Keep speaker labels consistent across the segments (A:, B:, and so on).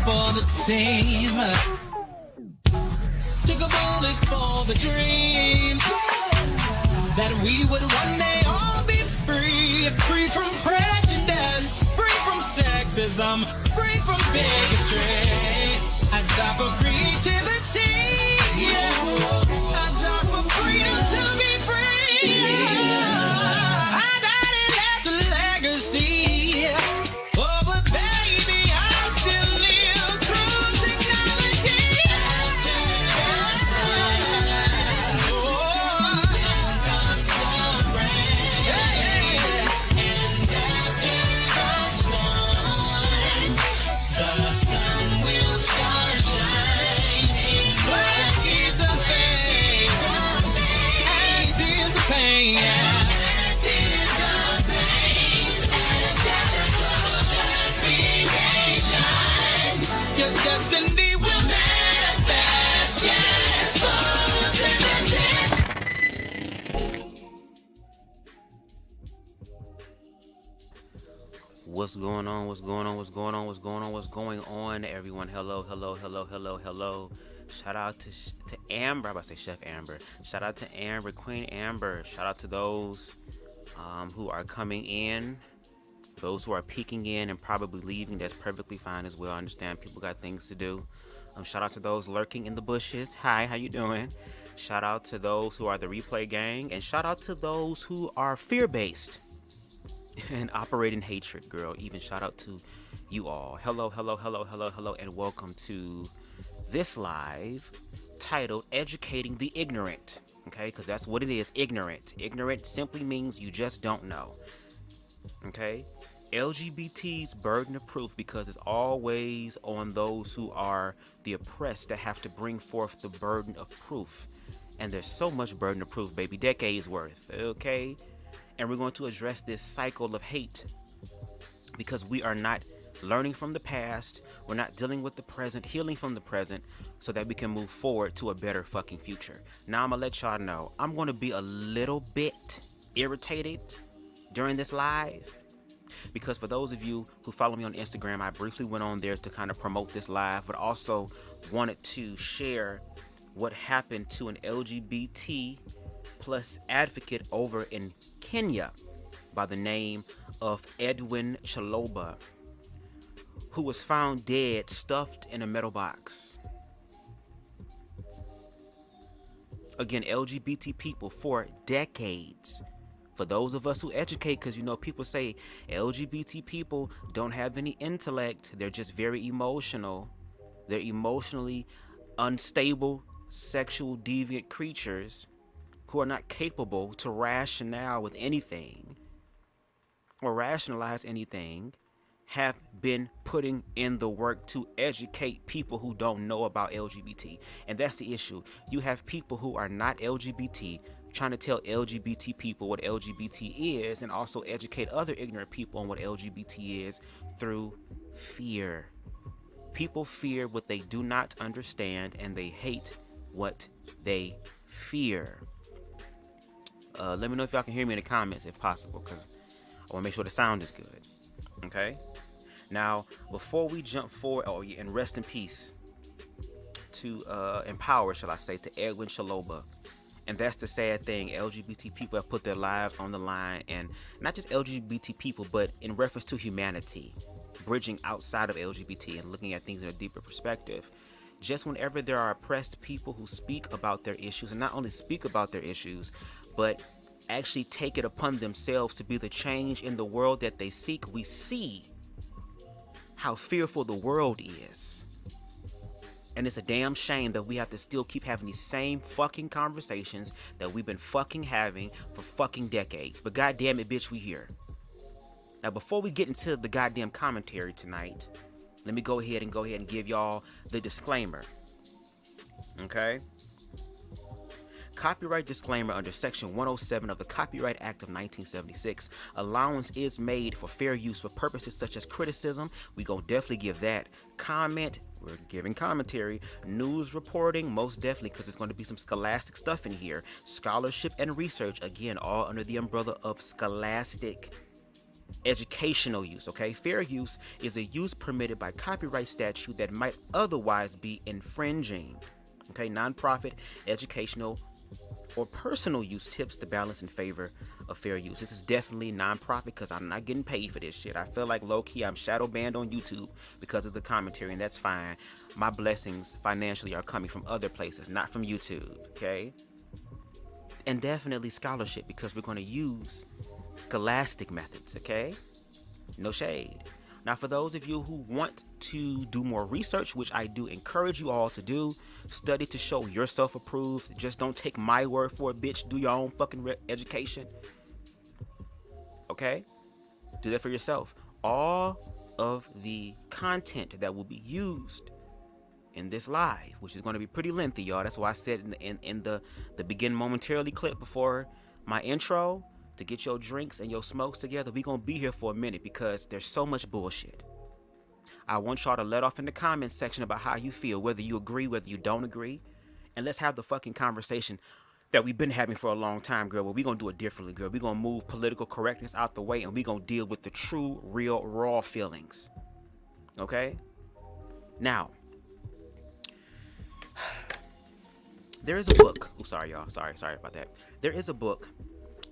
A: For the team, took a bullet for the dream that we would one day all be free, free from prejudice, free from sexism, free from bigotry. I die for creativity, I die for freedom to be free. I died and left a legacy. Oh, but baby, I'm still live through technology. After the sun, oh, then comes the rain. And after the sun will start shining. But tears of pain, and tears of pain, and tears of pain, and that's your struggle, just be patient. Your destiny will manifest, yes, photosynthesis.
B: What's going on? What's going on? What's going on? What's going on? What's going on, everyone? Hello, hello, hello, hello, hello. Shout out to Amber. I'm about to say Chef Amber. Shout out to Amber, Queen Amber. Shout out to those who are coming in, those who are peeking in and probably leaving. That's perfectly fine as well. I understand people got things to do. Shout out to those lurking in the bushes. Hi, how you doing? Shout out to those who are the replay gang, and shout out to those who are fear-based and operating hatred, girl. Even shout out to you all. Hello, hello, hello, hello, hello, and welcome to this live titled Educating the Ignorant. Okay, because that's what it is, ignorant. Ignorant simply means you just don't know. Okay, LGBT's burden of proof, because it's always on those who are the oppressed that have to bring forth the burden of proof. And there's so much burden of proof, baby, decades worth. Okay, and we're going to address this cycle of hate because we are not learning from the past. We're not dealing with the present, healing from the present so that we can move forward to a better fucking future. Now I'm gonna let y'all know I'm gonna be a little bit irritated during this live because for those of you who follow me on Instagram, I briefly went on there to kind of promote this live, but also wanted to share what happened to an LGBT plus advocate over in Kenya by the name of Edwin Chaloba, who was found dead, stuffed in a metal box. Again, LGBT people for decades. For those of us who educate, because you know people say LGBT people don't have any intellect, they're just very emotional. They're emotionally unstable, sexual deviant creatures who are not capable to rationale with anything or rationalize anything, have been putting in the work to educate people who don't know about LGBT. And that's the issue. You have people who are not LGBT trying to tell LGBT people what LGBT is and also educate other ignorant people on what LGBT is through fear. People fear what they do not understand and they hate what they fear. Let me know if y'all can hear me in the comments if possible, because I want to make sure the sound is good. Okay? Now, before we jump forward, and rest in peace empower, shall I say, to Edwin Shaloba. And that's the sad thing. LGBT people have put their lives on the line, and not just LGBT people, but in reference to humanity, bridging outside of LGBT and looking at things in a deeper perspective. Just whenever there are oppressed people who speak about their issues, and not only speak about their issues, but actually take it upon themselves to be the change in the world that they seek, we see how fearful the world is. And it's a damn shame that we have to still keep having these same fucking conversations that we've been fucking having for fucking decades. But goddamn it, bitch, we here. Now, before we get into the goddamn commentary tonight, let me go ahead and give y'all the disclaimer. Okay? Copyright disclaimer under Section 107 of the Copyright Act of 1976. Allowance is made for fair use for purposes such as criticism. We gonna definitely give that. Comment. We're giving commentary, news reporting, most definitely, because there's going to be some scholastic stuff in here. Scholarship and research, again, all under the umbrella of scholastic educational use, okay? Fair use is a use permitted by copyright statute that might otherwise be infringing, okay? Nonprofit, educational, or personal use tips the balance in favor of fair use. This is definitely nonprofit because I'm not getting paid for this shit. I feel like low-key I'm shadow banned on YouTube because of the commentary, and that's fine. My blessings financially are coming from other places, not from YouTube, okay? And definitely scholarship, because we're going to use scholastic methods, okay? No shade. Now, for those of you who want to do more research, which I do encourage you all to do, study to show yourself approved. Just don't take my word for it, bitch. Do your own fucking education. Okay? Do that for yourself. All of the content that will be used in this live, which is going to be pretty lengthy, y'all. That's why I said in the begin momentarily clip before my intro, to get your drinks and your smokes together, we gonna be here for a minute because there's so much bullshit. I want y'all to let off in the comments section about how you feel, whether you agree, whether you don't agree, and let's have the fucking conversation that we've been having for a long time, girl. But we gonna do it differently, girl. We gonna move political correctness out the way, and we gonna deal with the true, real, raw feelings. Okay? Now, there is a book. Oh, sorry, y'all. Sorry about that. There is a book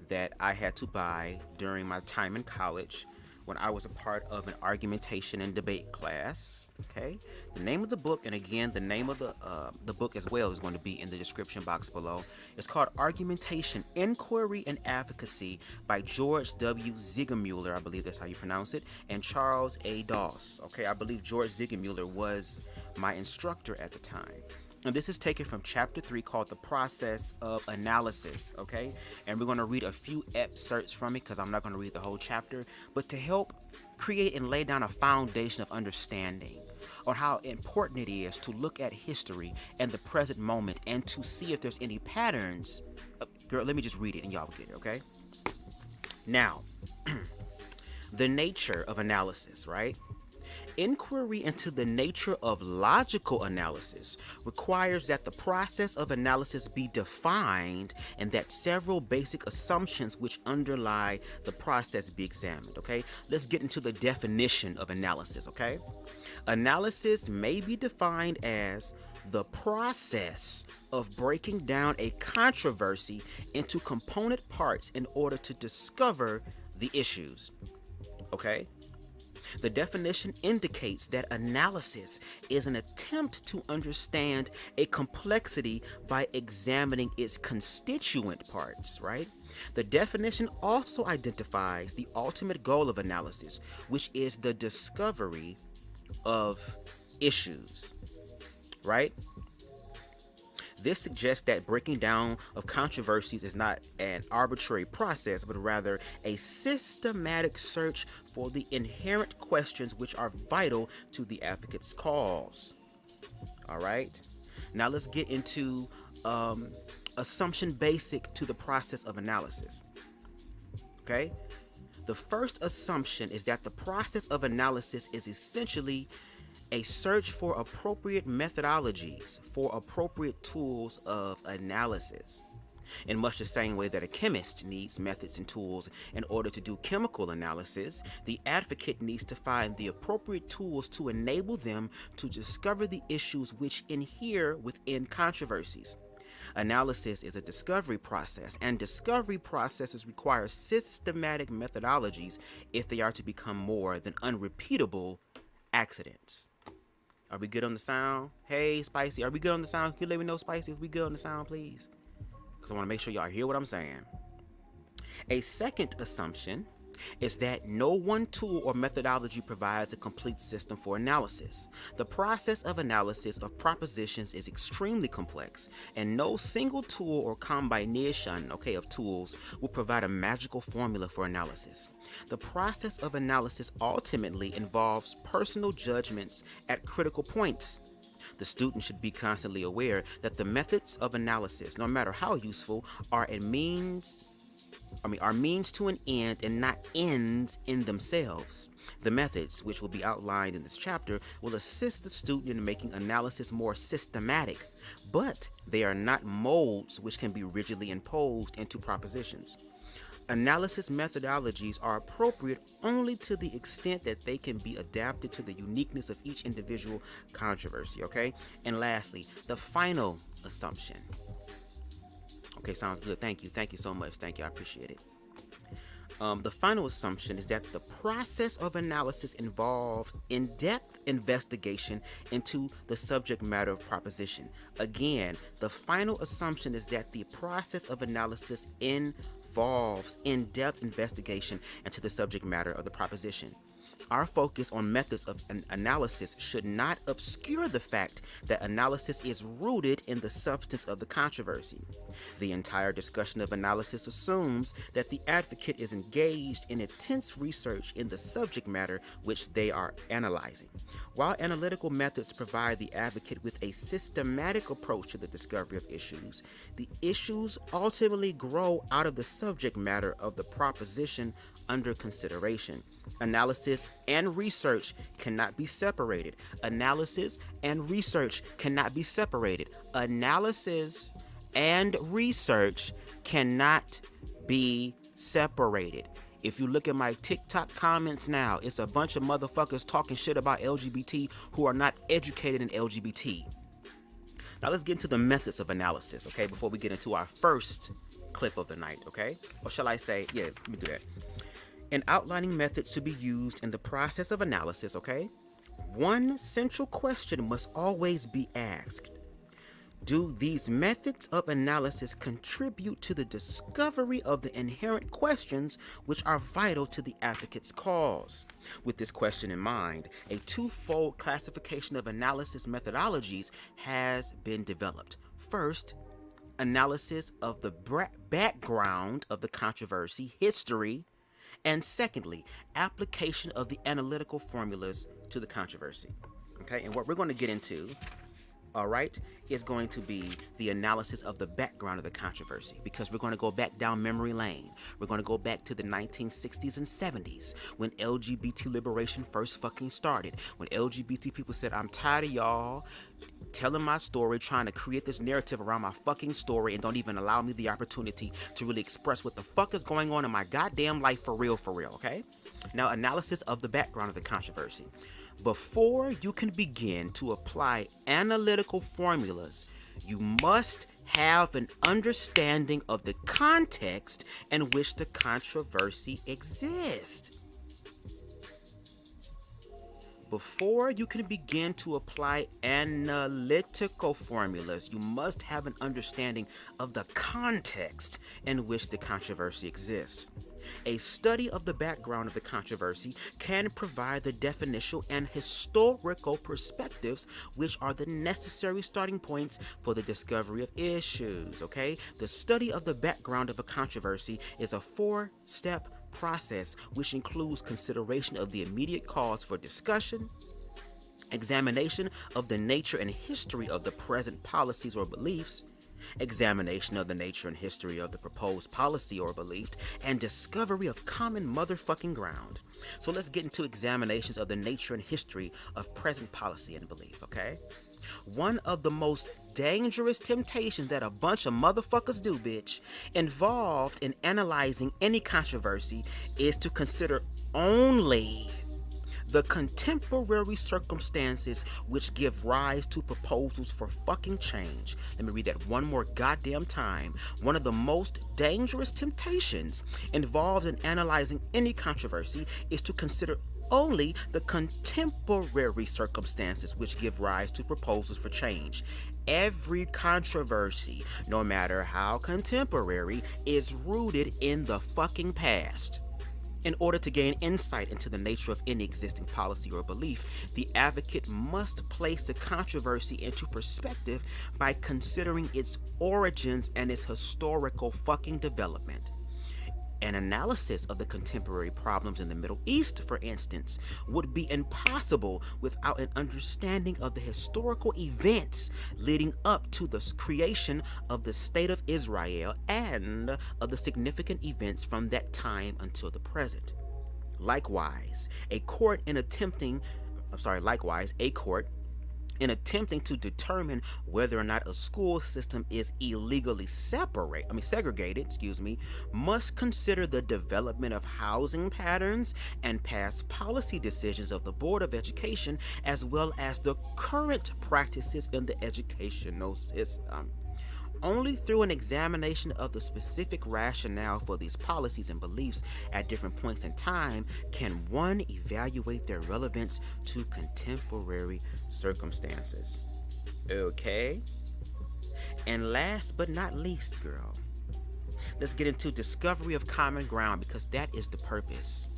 B: that I had to buy during my time in college when I was a part of an argumentation and debate class. Okay, the name of the book, and again, the name of the book as well is going to be in the description box below. It's called Argumentation, Inquiry and Advocacy by George W. Ziegelmueller, I believe that's how you pronounce it, and Charles A. Dause. Okay, I believe George Ziegelmueller was my instructor at the time. And this is taken from chapter 3 called The Process of Analysis, okay? And we're going to read a few excerpts from it because I'm not going to read the whole chapter, but to help create and lay down a foundation of understanding on how important it is to look at history and the present moment and to see if there's any patterns. Girl, let me just read it and y'all will get it, okay? Now, the nature of analysis, right? Inquiry into the nature of logical analysis requires that the process of analysis be defined and that several basic assumptions which underlie the process be examined, okay? Let's get into the definition of analysis, okay? Analysis may be defined as the process of breaking down a controversy into component parts in order to discover the issues, okay? The definition indicates that analysis is an attempt to understand a complexity by examining its constituent parts, right? The definition also identifies the ultimate goal of analysis, which is the discovery of issues, right? This suggests that breaking down of controversies is not an arbitrary process, but rather a systematic search for the inherent questions which are vital to the advocate's cause. All right. Now let's get into assumption basic to the process of analysis. Okay. The first assumption is that the process of analysis is essentially a search for appropriate methodologies, for appropriate tools of analysis. In much the same way that a chemist needs methods and tools in order to do chemical analysis, the advocate needs to find the appropriate tools to enable them to discover the issues which inhere within controversies. Analysis is a discovery process, and discovery processes require systematic methodologies if they are to become more than unrepeatable accidents. Are we good on the sound? Hey, Spicy, are we good on the sound? Can you let me know, Spicy, if we good on the sound, please? Because I want to make sure y'all hear what I'm saying. A second assumption is that no one tool or methodology provides a complete system for analysis. The process of analysis of propositions is extremely complex, and no single tool or combination, of tools will provide a magical formula for analysis. The process of analysis ultimately involves personal judgments at critical points. The student should be constantly aware that the methods of analysis, no matter how useful, are means to an end and not ends in themselves. The methods, which will be outlined in this chapter, will assist the student in making analysis more systematic, but they are not molds which can be rigidly imposed into propositions. Analysis methodologies are appropriate only to the extent that they can be adapted to the uniqueness of each individual controversy, And lastly, the final assumption. Okay, sounds good. Thank you so much. Thank you, I appreciate it. The final assumption is that the process of analysis involves in-depth investigation into the subject matter of proposition. Again, the final assumption is that the process of analysis involves in-depth investigation into the subject matter of the proposition. Our focus on methods of analysis should not obscure the fact that analysis is rooted in the substance of the controversy. The entire discussion of analysis assumes that the advocate is engaged in intense research in the subject matter which they are analyzing. While analytical methods provide the advocate with a systematic approach to the discovery of issues, the issues ultimately grow out of the subject matter of the proposition under consideration. Analysis and research cannot be separated. Analysis and research cannot be separated. Analysis and research cannot be separated. If you look at my TikTok comments now, it's a bunch of motherfuckers talking shit about LGBT who are not educated in LGBT. Now let's get into the methods of analysis, before we get into our first clip of the night, Or shall I say, let me do that. In outlining methods to be used in the process of analysis, one central question must always be asked. Do these methods of analysis contribute to the discovery of the inherent questions which are vital to the advocate's cause? With this question in mind, a twofold classification of analysis methodologies has been developed. First, analysis of the background of the controversy, history, and secondly, application of the analytical formulas to the controversy. And what we're going to get into, is going to be the analysis of the background of the controversy, because we're going to go back down memory lane. We're going to go back to the 1960s and 70s when LGBT liberation first fucking started. When LGBT people said, I'm tired of y'all telling my story, trying to create this narrative around my fucking story, and don't even allow me the opportunity to really express what the fuck is going on in my goddamn life for real, Now, analysis of the background of the controversy. Before you can begin to apply analytical formulas, you must have an understanding of the context in which the controversy exists. Before you can begin to apply analytical formulas, you must have an understanding of the context in which the controversy exists. A study of the background of the controversy can provide the definitional and historical perspectives which are the necessary starting points for the discovery of issues, The study of the background of a controversy is a four-step process which includes consideration of the immediate cause for discussion, examination of the nature and history of the present policies or beliefs, examination of the nature and history of the proposed policy or belief, and discovery of common motherfucking ground. So let's get into examinations of the nature and history of present policy and belief, One of the most dangerous temptations that a bunch of motherfuckers do, bitch, involved in analyzing any controversy is to consider only the contemporary circumstances which give rise to proposals for fucking change. Let me read that one more goddamn time. One of the most dangerous temptations involved in analyzing any controversy is to consider only the contemporary circumstances which give rise to proposals for change. Every controversy, no matter how contemporary, is rooted in the fucking past. In order to gain insight into the nature of any existing policy or belief, the advocate must place the controversy into perspective by considering its origins and its historical fucking development. An analysis of the contemporary problems in the Middle East, for instance, would be impossible without an understanding of the historical events leading up to the creation of the State of Israel and of the significant events from that time until the present. Likewise, a court in attempting to determine whether or not a school system is illegally segregated, must consider the development of housing patterns and past policy decisions of the Board of Education, as well as the current practices in the educational system. Only through an examination of the specific rationale for these policies and beliefs at different points in time can one evaluate their relevance to contemporary circumstances. Okay? And last but not least, girl, let's get into discovery of common ground, because that is the purpose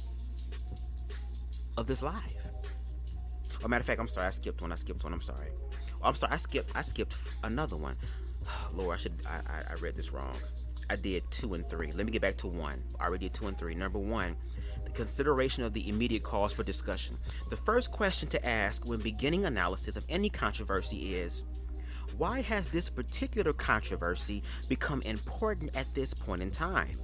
B: of this live. Oh, matter of fact, I'm sorry, I skipped one. I'm sorry. I skipped another one. Lord, I read this wrong. I did 2 and 3. Let me get back to 1. I already did 2 and 3. Number 1, the consideration of the immediate cause for discussion. The first question to ask when beginning analysis of any controversy is, why has this particular controversy become important at this point in time?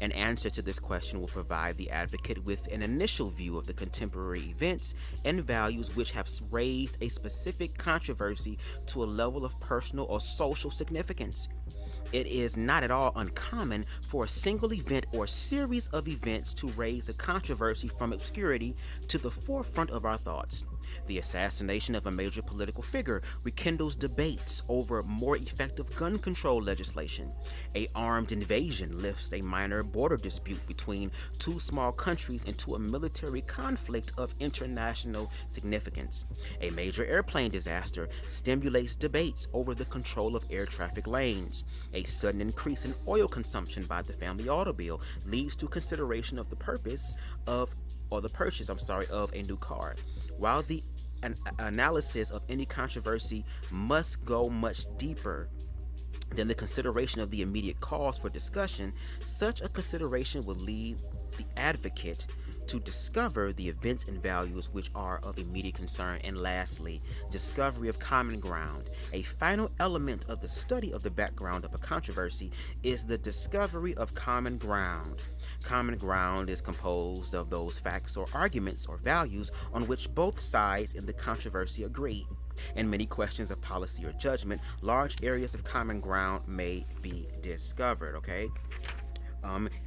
B: An answer to this question will provide the advocate with an initial view of the contemporary events and values which have raised a specific controversy to a level of personal or social significance. It is not at all uncommon for a single event or series of events to raise a controversy from obscurity to the forefront of our thoughts. The assassination of a major political figure rekindles debates over more effective gun control legislation. An armed invasion lifts a minor border dispute between two small countries into a military conflict of international significance. A major airplane disaster stimulates debates over the control of air traffic lanes. A sudden increase in oil consumption by the family automobile leads to consideration of the purchase of a new car. While the analysis of any controversy must go much deeper than the consideration of the immediate cause for discussion, such a consideration will lead the advocate to discover the events and values which are of immediate concern. And lastly, discovery of common ground. A final element of the study of the background of a controversy is the discovery of common ground. Common ground is composed of those facts or arguments or values on which both sides in the controversy agree. In many questions of policy or judgment, large areas of common ground may be discovered, okay?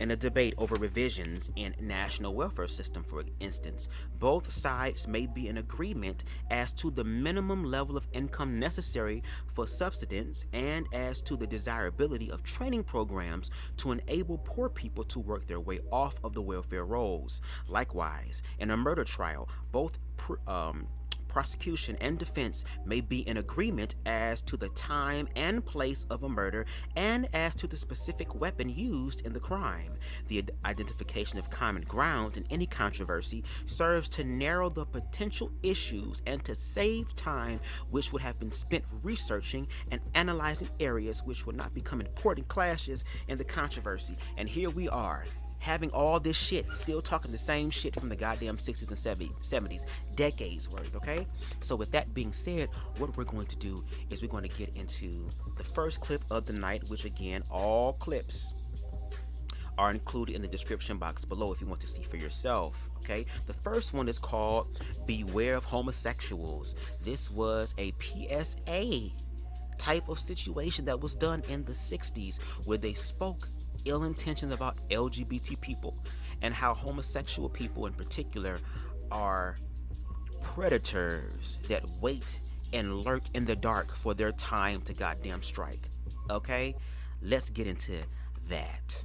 B: In a debate over revisions in national welfare system, for instance, both sides may be in agreement as to the minimum level of income necessary for subsistence and as to the desirability of training programs to enable poor people to work their way off of the welfare rolls. Likewise, in a murder trial, both prosecution and defense may be in agreement as to the time and place of a murder and as to the specific weapon used in the crime. The identification of common ground in any controversy serves to narrow the potential issues and to save time which would have been spent researching and analyzing areas which would not become important clashes in the controversy. And here we are, having all this shit, still talking the same shit from the goddamn 60s and 70s, decades worth, okay? So with that being said, what we're going to do is we're going to get into the first clip of the night, which again, all clips are included in the description box below if you want to see for yourself, okay? The first one is called Beware of Homosexuals. This was a PSA type of situation that was done in the 60s, where they spoke ill intentions about LGBT people and how homosexual people in particular are predators that wait and lurk in the dark for their time to goddamn strike. Okay? Let's get into that.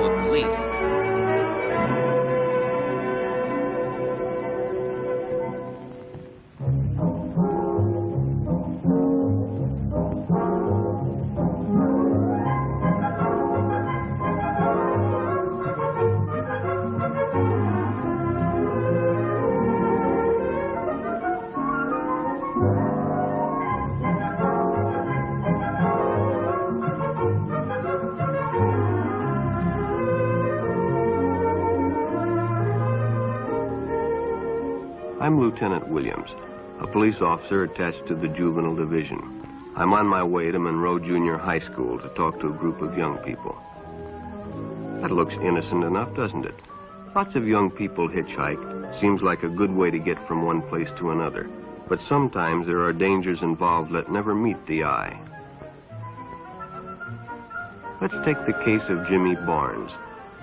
B: Police.
C: I'm Lieutenant Williams, a police officer attached to the Juvenile Division. I'm on my way to Monroe Junior High School to talk to a group of young people. That looks innocent enough, doesn't it? Lots of young people hitchhike. Seems like a good way to get from one place to another. But sometimes there are dangers involved that never meet the eye. Let's take the case of Jimmy Barnes.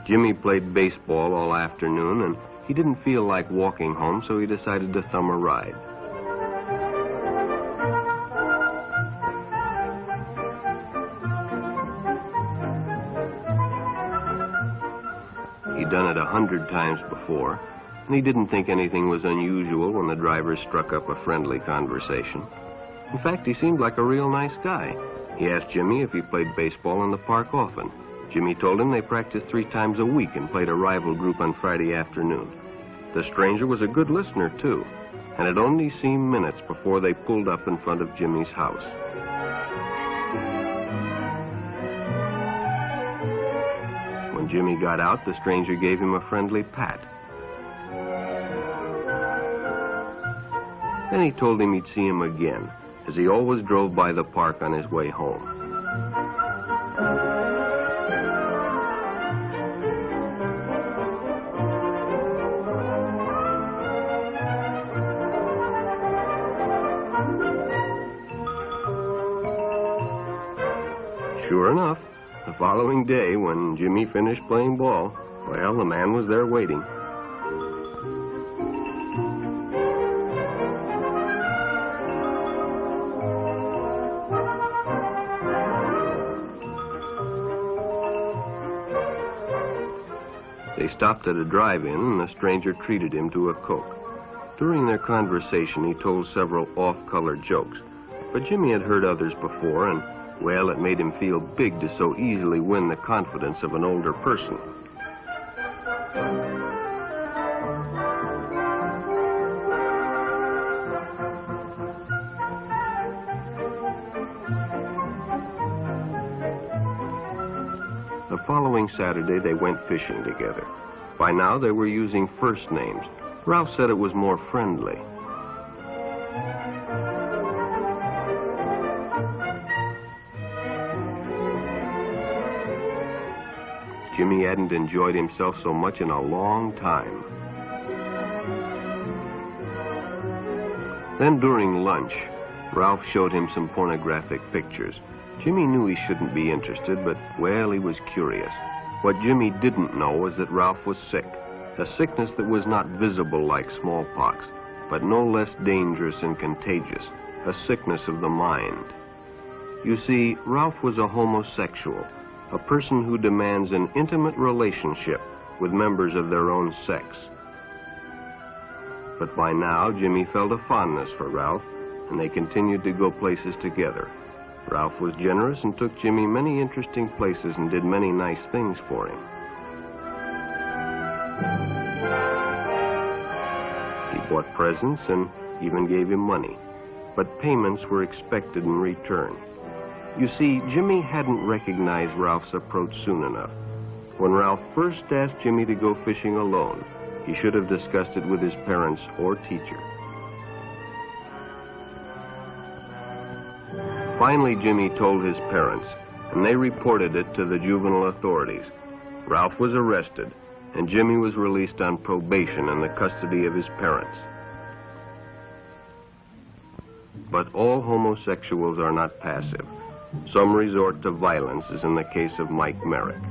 C: Jimmy played baseball all afternoon, and he didn't feel like walking home, so he decided to thumb a ride. He'd done it 100 times before, and he didn't think anything was unusual when the driver struck up a friendly conversation. In fact, he seemed like a real nice guy. He asked Jimmy if he played baseball in the park often. Jimmy told him they practiced 3 times a week and played a rival group on Friday afternoon. The stranger was a good listener, too, and it only seemed minutes before they pulled up in front of Jimmy's house. When Jimmy got out, the stranger gave him a friendly pat. Then he told him he'd see him again, as he always drove by the park on his way home. Sure enough, the following day, when Jimmy finished playing ball, well, the man was there waiting. They stopped at a drive-in, and the stranger treated him to a Coke. During their conversation, he told several off-color jokes, but Jimmy had heard others before, and well, it made him feel big to so easily win the confidence of an older person. The following Saturday, they went fishing together. By now, they were using first names. Ralph said it was more friendly. Jimmy hadn't enjoyed himself so much in a long time. Then during lunch, Ralph showed him some pornographic pictures. Jimmy knew he shouldn't be interested, but, well, he was curious. What Jimmy didn't know was that Ralph was sick, a sickness that was not visible like smallpox, but no less dangerous and contagious, a sickness of the mind. You see, Ralph was a homosexual, a person who demands an intimate relationship with members of their own sex. But by now, Jimmy felt a fondness for Ralph, and they continued to go places together. Ralph was generous and took Jimmy many interesting places and did many nice things for him. He bought presents and even gave him money, but payments were expected in return. You see, Jimmy hadn't recognized Ralph's approach soon enough. When Ralph first asked Jimmy to go fishing alone, he should have discussed it with his parents or teacher. Finally, Jimmy told his parents, and they reported it to the juvenile authorities. Ralph was arrested, and Jimmy was released on probation in the custody of his parents. But all homosexuals are not passive. Some resort to violence, as in the case of Mike Merrick.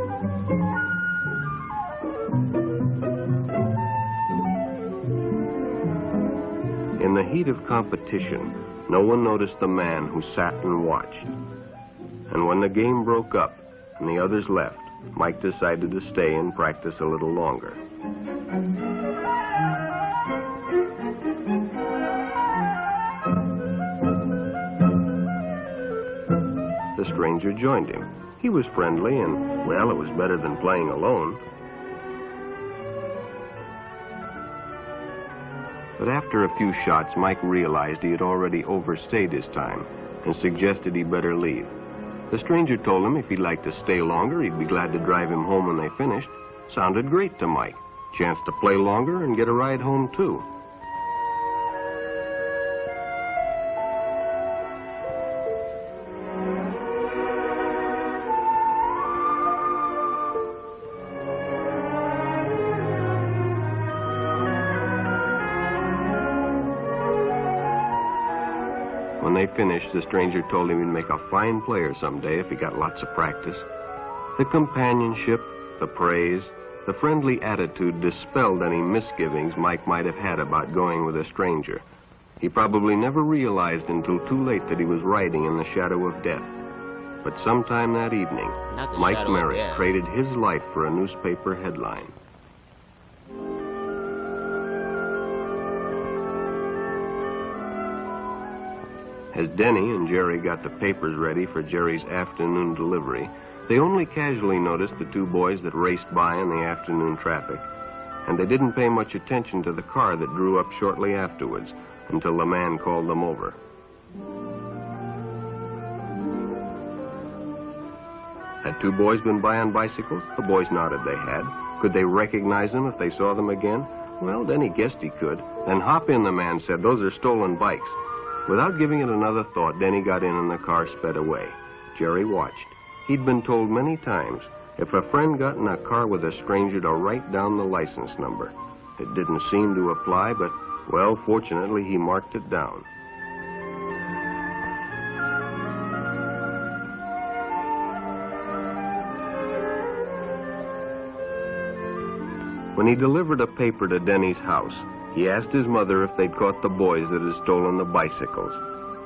C: In the heat of competition, no one noticed the man who sat and watched. And when the game broke up and the others left, Mike decided to stay and practice a little longer. The stranger joined him. He was friendly and, well, it was better than playing alone. But after a few shots, Mike realized he had already overstayed his time and suggested he better leave. The stranger told him if he'd like to stay longer, he'd be glad to drive him home when they finished. Sounded great to Mike. Chance to play longer and get a ride home, too. When they finished, the stranger told him he'd make a fine player someday if he got lots of practice. The companionship, the praise, the friendly attitude dispelled any misgivings Mike might have had about going with a stranger. He probably never realized until too late that he was riding in the shadow of death. But sometime that evening, Mike Merrick traded his life for a newspaper headline. As Denny and Jerry got the papers ready for Jerry's afternoon delivery, they only casually noticed the two boys that raced by in the afternoon traffic, and they didn't pay much attention to the car that drew up shortly afterwards until the man called them over. Had two boys been by on bicycles? The boys nodded they had. Could they recognize them if they saw them again? Well, Denny guessed he could. Then hop in, the man said. Those are stolen bikes. Without giving it another thought, Denny got in and the car sped away. Jerry watched. He'd been told many times, if a friend got in a car with a stranger, to write down the license number. It didn't seem to apply, but, well, fortunately, he marked it down. When he delivered a paper to Denny's house, he asked his mother if they'd caught the boys that had stolen the bicycles.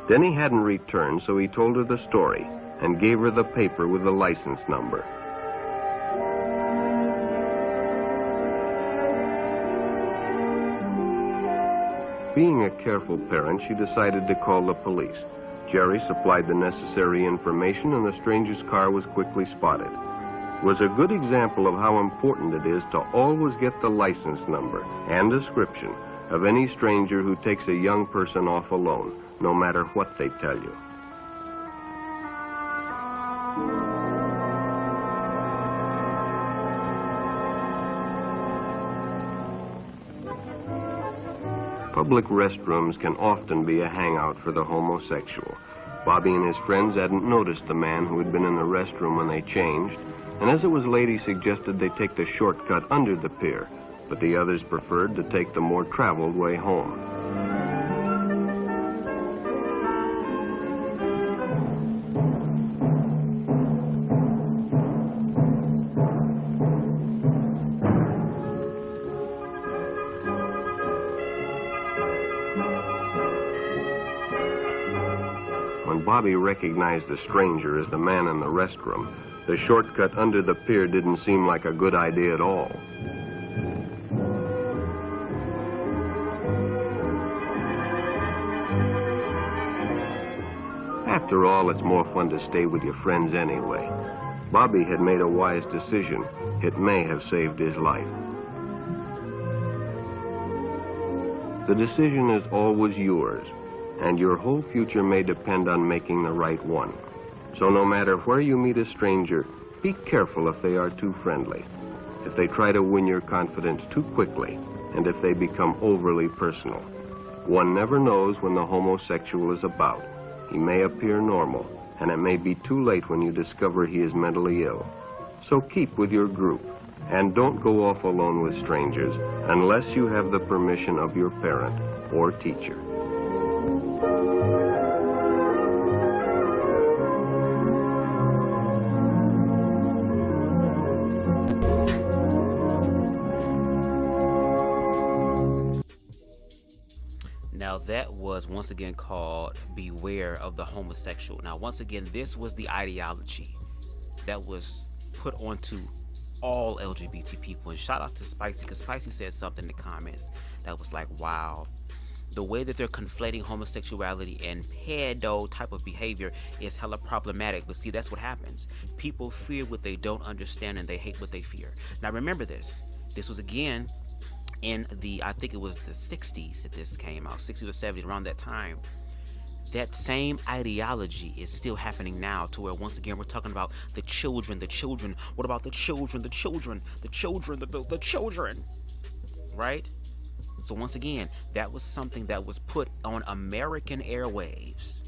C: Denny hadn't returned, so he told her the story and gave her the paper with the license number. Being a careful parent, she decided to call the police. Jerry supplied the necessary information, and the stranger's car was quickly spotted. It was a good example of how important it is to always get the license number and description of any stranger who takes a young person off alone, no matter what they tell you. Public restrooms can often be a hangout for the homosexual. Bobby and his friends hadn't noticed the man who had been in the restroom when they changed, and as it was late, he suggested they take the shortcut under the pier, but the others preferred to take the more traveled way home. When Bobby recognized the stranger as the man in the restroom, the shortcut under the pier didn't seem like a good idea at all. After all, it's more fun to stay with your friends anyway. Bobby had made a wise decision. It may have saved his life. The decision is always yours, and your whole future may depend on making the right one. So no matter where you meet a stranger, Be careful if they are too friendly, if they try to win your confidence too quickly, and if they become overly personal. One never knows when the homosexual is about. He may appear normal, and it may be too late when you discover he is mentally ill. So keep with your group, and don't go off alone with strangers unless you have the permission of your parent or teacher.
B: Now that was once again called Beware of the Homosexual. Now once again, this was the ideology that was put onto all LGBT people. And shout out to Spicy, because Spicy said something in the comments that was like, wow, the way that they're conflating homosexuality and pedo type of behavior is hella problematic. But see, that's what happens. People fear what they don't understand, and they hate what they fear. Now remember this. This was again in the, I think it was the 60s that this came out, 60s or 70s, around that time. That same ideology is still happening now, to where once again we're talking about the children. What about the children, the children, right? So once again, that was something that was put on American airwaves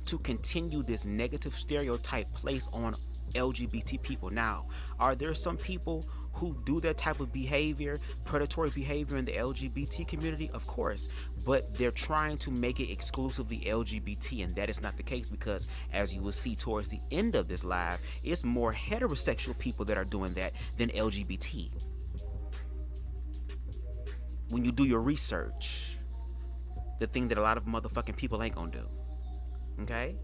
B: to continue this negative stereotype placed on LGBT people. Now, are there some people who do that type of behavior, predatory behavior in the LGBT community? Of course, but they're trying to make it exclusively LGBT, and that is not the case, because as you will see towards the end of this live, it's more heterosexual people that are doing that than LGBT. When you do your research, the thing that a lot of motherfucking people ain't gonna do. Okay?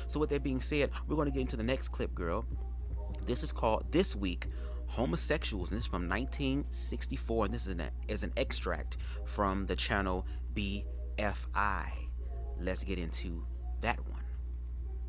B: So with that being said, we're gonna get into the next clip, girl. This is called This Week, Homosexuals, and this is from 1964, and this is an extract from the channel BFI. Let's get into that one.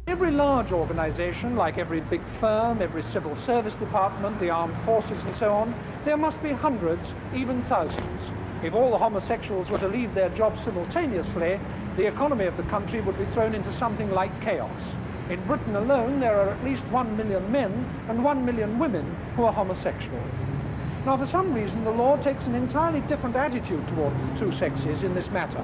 D: Every large organization, like every big firm, every civil service department, the armed forces and so on, there must be hundreds, even thousands. If all the homosexuals were to leave their jobs simultaneously, the economy of the country would be thrown into something like chaos. In Britain alone, there are at least 1 million men and 1 million women who are homosexual. Now, for some reason, the law takes an entirely different attitude toward the two sexes in this matter.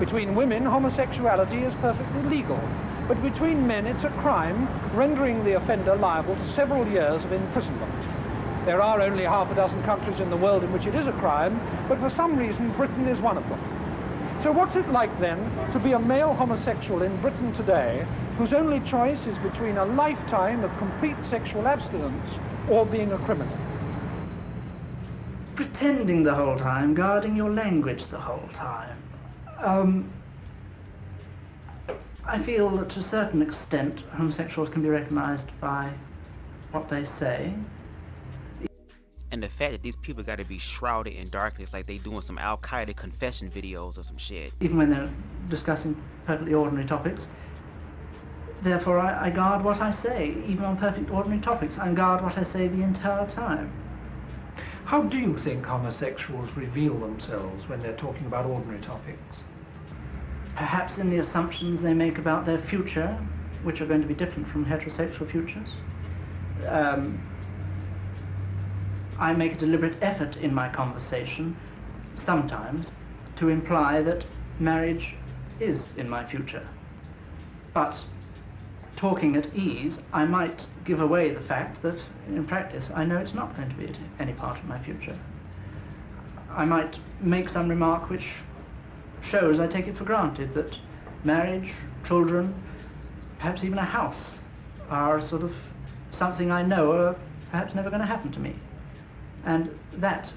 D: Between women, homosexuality is perfectly legal, but between men, it's a crime, rendering the offender liable to several years of imprisonment. There are only half a dozen countries in the world in which it is a crime, but for some reason, Britain is one of them. So what's it like, then, to be a male homosexual in Britain today, whose only choice is between a lifetime of complete sexual abstinence or being a criminal?
E: Pretending the whole time, guarding your language the whole time. I feel that to a certain extent homosexuals can be recognized by what they say.
B: And the fact that these people got to be shrouded in darkness, like they doing some Al-Qaeda confession videos or some shit.
E: Even when they're discussing perfectly ordinary topics. Therefore, I guard what I say, even on perfect ordinary topics. I guard what I say the entire time.
D: How do you think homosexuals reveal themselves when they're talking about ordinary topics?
E: Perhaps in the assumptions they make about their future, which are going to be different from heterosexual futures. I make a deliberate effort in my conversation, sometimes, to imply that marriage is in my future. But talking at ease, I might give away the fact that, in practice, I know it's not going to be any part of my future. I might make some remark which shows I take it for granted that marriage, children, perhaps even a house are sort of something I know are perhaps never going to happen to me. And that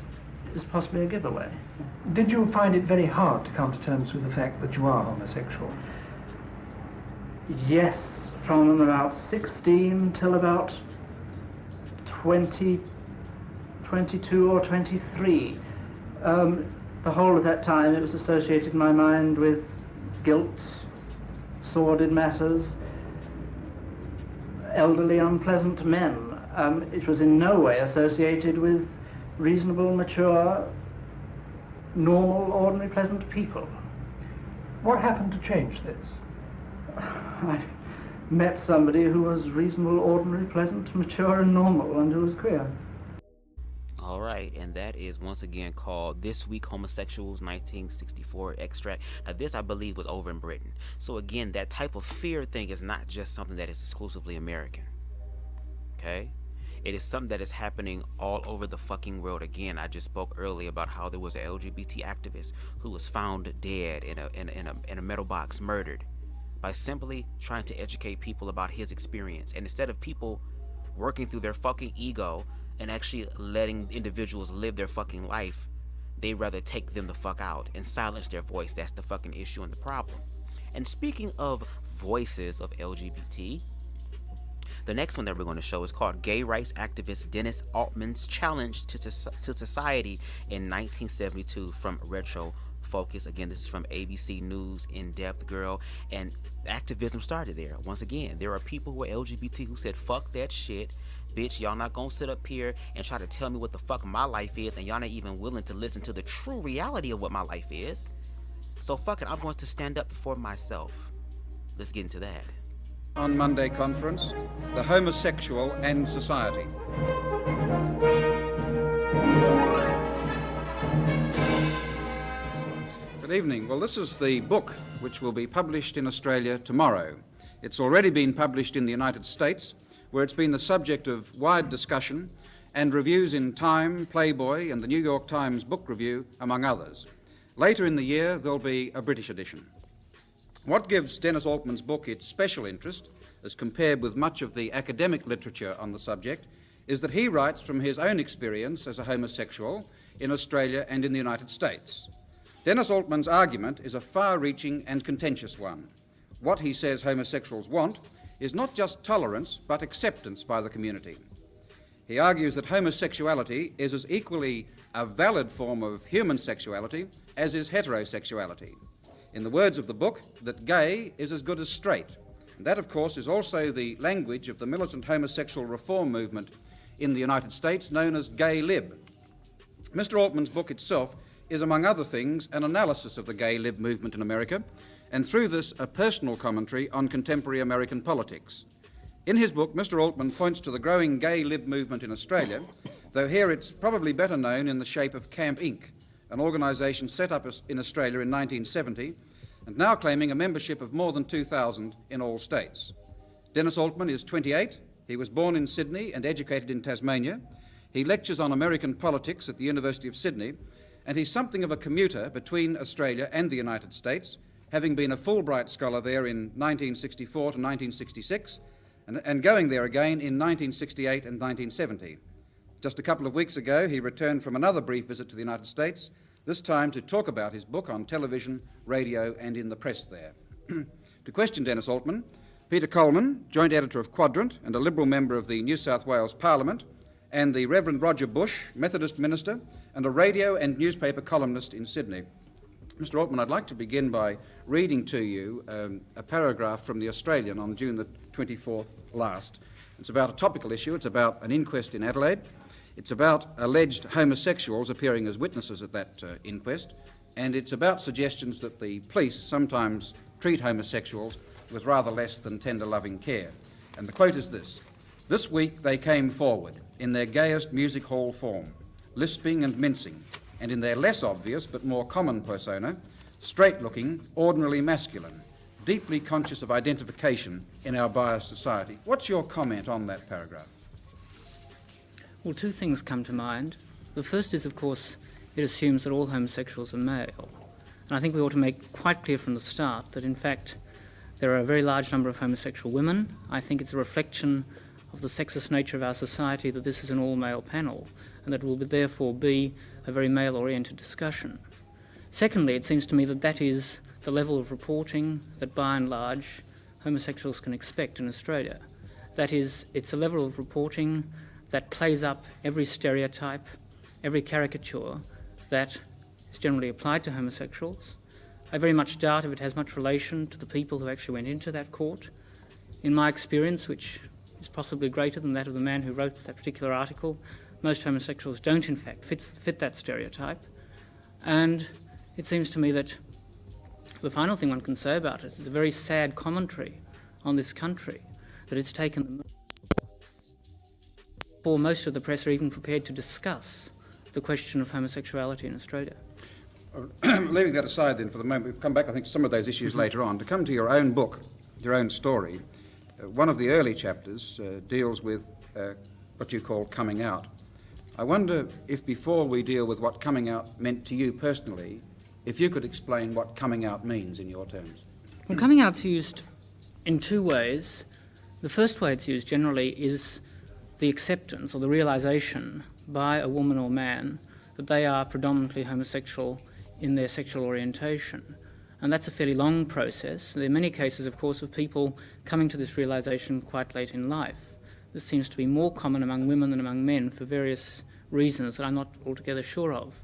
E: is possibly a giveaway.
D: Did you find it very hard to come to terms with the fact that you are homosexual?
E: Yes, from about 16 till about 20, 22 or 23. The whole of that time it was associated in my mind with guilt, sordid matters, elderly, unpleasant men. It was in no way associated with reasonable, mature, normal, ordinary, pleasant people.
D: What happened to change this?
E: met somebody who was reasonable, ordinary, pleasant, mature and normal, and who was queer.
B: All right, and that is once again called This Week Homosexuals 1964 extract. Now this, I believe, was over in Britain. So again, that type of fear thing is not just something that is exclusively American. Okay? It is something that is happening all over the fucking world. Again, I just spoke earlier about how there was an LGBT activist who was found dead in a metal box, murdered, by simply trying to educate people about his experience. And instead of people working through their fucking ego and actually letting individuals live their fucking life, they rather take them the fuck out and silence their voice. That's the fucking issue and the problem. And speaking of voices of LGBT, the next one that we're going to show is called Gay Rights Activist Dennis Altman's Challenge to Society in 1972 from RetroFocus. Again, this is from ABC News In Depth, girl. And activism started there. Once again, there are people who are LGBT who said, fuck that shit. Bitch, y'all not gonna sit up here and try to tell me what the fuck my life is, and y'all not even willing to listen to the true reality of what my life is. So fuck it, I'm going to stand up for myself. Let's get into that.
F: On Monday conference, the homosexual and society. Good evening. Well, this is the book which will be published in Australia tomorrow. It's already been published in the United States, where it's been the subject of wide discussion and reviews in Time, Playboy, and the New York Times Book Review, among others. Later in the year, there'll be a British edition. What gives Dennis Altman's book its special interest, as compared with much of the academic literature on the subject, is that he writes from his own experience as a homosexual in Australia and in the United States. Dennis Altman's argument is a far-reaching and contentious one. What he says homosexuals want is not just tolerance, but acceptance by the community. He argues that homosexuality is as equally a valid form of human sexuality as is heterosexuality. In the words of the book, that gay is as good as straight. And that, of course, is also the language of the militant homosexual reform movement in the United States known as gay lib. Mr. Altman's book itself is, among other things, an analysis of the gay lib movement in America, and through this, a personal commentary on contemporary American politics. In his book, Mr. Altman points to the growing gay lib movement in Australia, though here it's probably better known in the shape of Camp Inc., an organisation set up in Australia in 1970, and now claiming a membership of more than 2,000 in all states. Dennis Altman is 28. He was born in Sydney and educated in Tasmania. He lectures on American politics at the University of Sydney, and he's something of a commuter between Australia and the United States, having been a Fulbright scholar there in 1964 to 1966, and going there again in 1968 and 1970. Just a couple of weeks ago, he returned from another brief visit to the United States, this time to talk about his book on television, radio, and in the press there. To question Dennis Altman, Peter Coleman, joint editor of Quadrant and a Liberal member of the New South Wales Parliament, and the Reverend Roger Bush, Methodist minister, and a radio and newspaper columnist in Sydney. Mr. Altman, I'd like to begin by reading to you a paragraph from The Australian on June the 24th last. It's about a topical issue. It's about an inquest in Adelaide. It's about alleged homosexuals appearing as witnesses at that inquest. And it's about suggestions that the police sometimes treat homosexuals with rather less than tender, loving care. And the quote is this: "This week they came forward in their gayest music hall form, lisping and mincing, and in their less obvious but more common persona, straight-looking, ordinarily masculine, deeply conscious of identification in our biased society." What's your comment on that paragraph?
G: Well, two things come to mind. The first is, of course, it assumes that all homosexuals are male. And I think we ought to make quite clear from the start that, in fact, there are a very large number of homosexual women. I think it's a reflection of the sexist nature of our society that this is an all-male panel, and that it will therefore be a very male-oriented discussion. Secondly, it seems to me that that is the level of reporting that, by and large, homosexuals can expect in Australia. That is, it's a level of reporting that plays up every stereotype, every caricature that is generally applied to homosexuals. I very much doubt if it has much relation to the people who actually went into that court. In my experience, which is possibly greater than that of the man who wrote that particular article, most homosexuals don't in fact fit that stereotype. And it seems to me that the final thing one can say about it is a very sad commentary on this country that it's taken for most of the press are even prepared to discuss the question of homosexuality in Australia.
F: Leaving that aside then for the moment, we'll come back, I think, to some of those issues later on. To come to your own book, your own story, one of the early chapters deals with what you call coming out. I wonder if before we deal with what coming out meant to you personally, if you could explain what coming out means in your terms.
G: Well, coming out's used in two ways. The first way it's used generally is the acceptance or the realisation by a woman or man that they are predominantly homosexual in their sexual orientation. And that's a fairly long process. There are many cases, of course, of people coming to this realisation quite late in life. This seems to be more common among women than among men for various reasons that I'm not altogether sure of.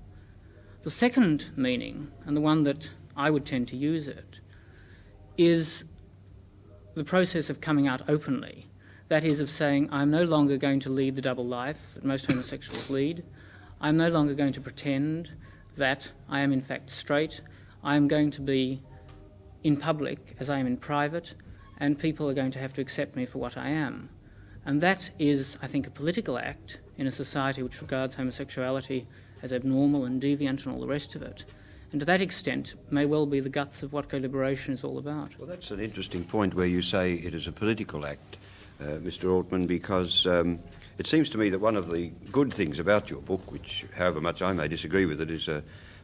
G: The second meaning, and the one that I would tend to use it, is the process of coming out openly. That is, of saying, I'm no longer going to lead the double life that most homosexuals lead. I'm no longer going to pretend that I am in fact straight. I am going to be in public as I am in private, and people are going to have to accept me for what I am. And that is, I think, a political act in a society which regards homosexuality as abnormal and deviant and all the rest of it. And to that extent may well be the guts of what co-liberation is all about.
H: Well, that's an interesting point where you say it is a political act, Mr. Altman, because it seems to me that one of the good things about your book, which, however much I may disagree with it, is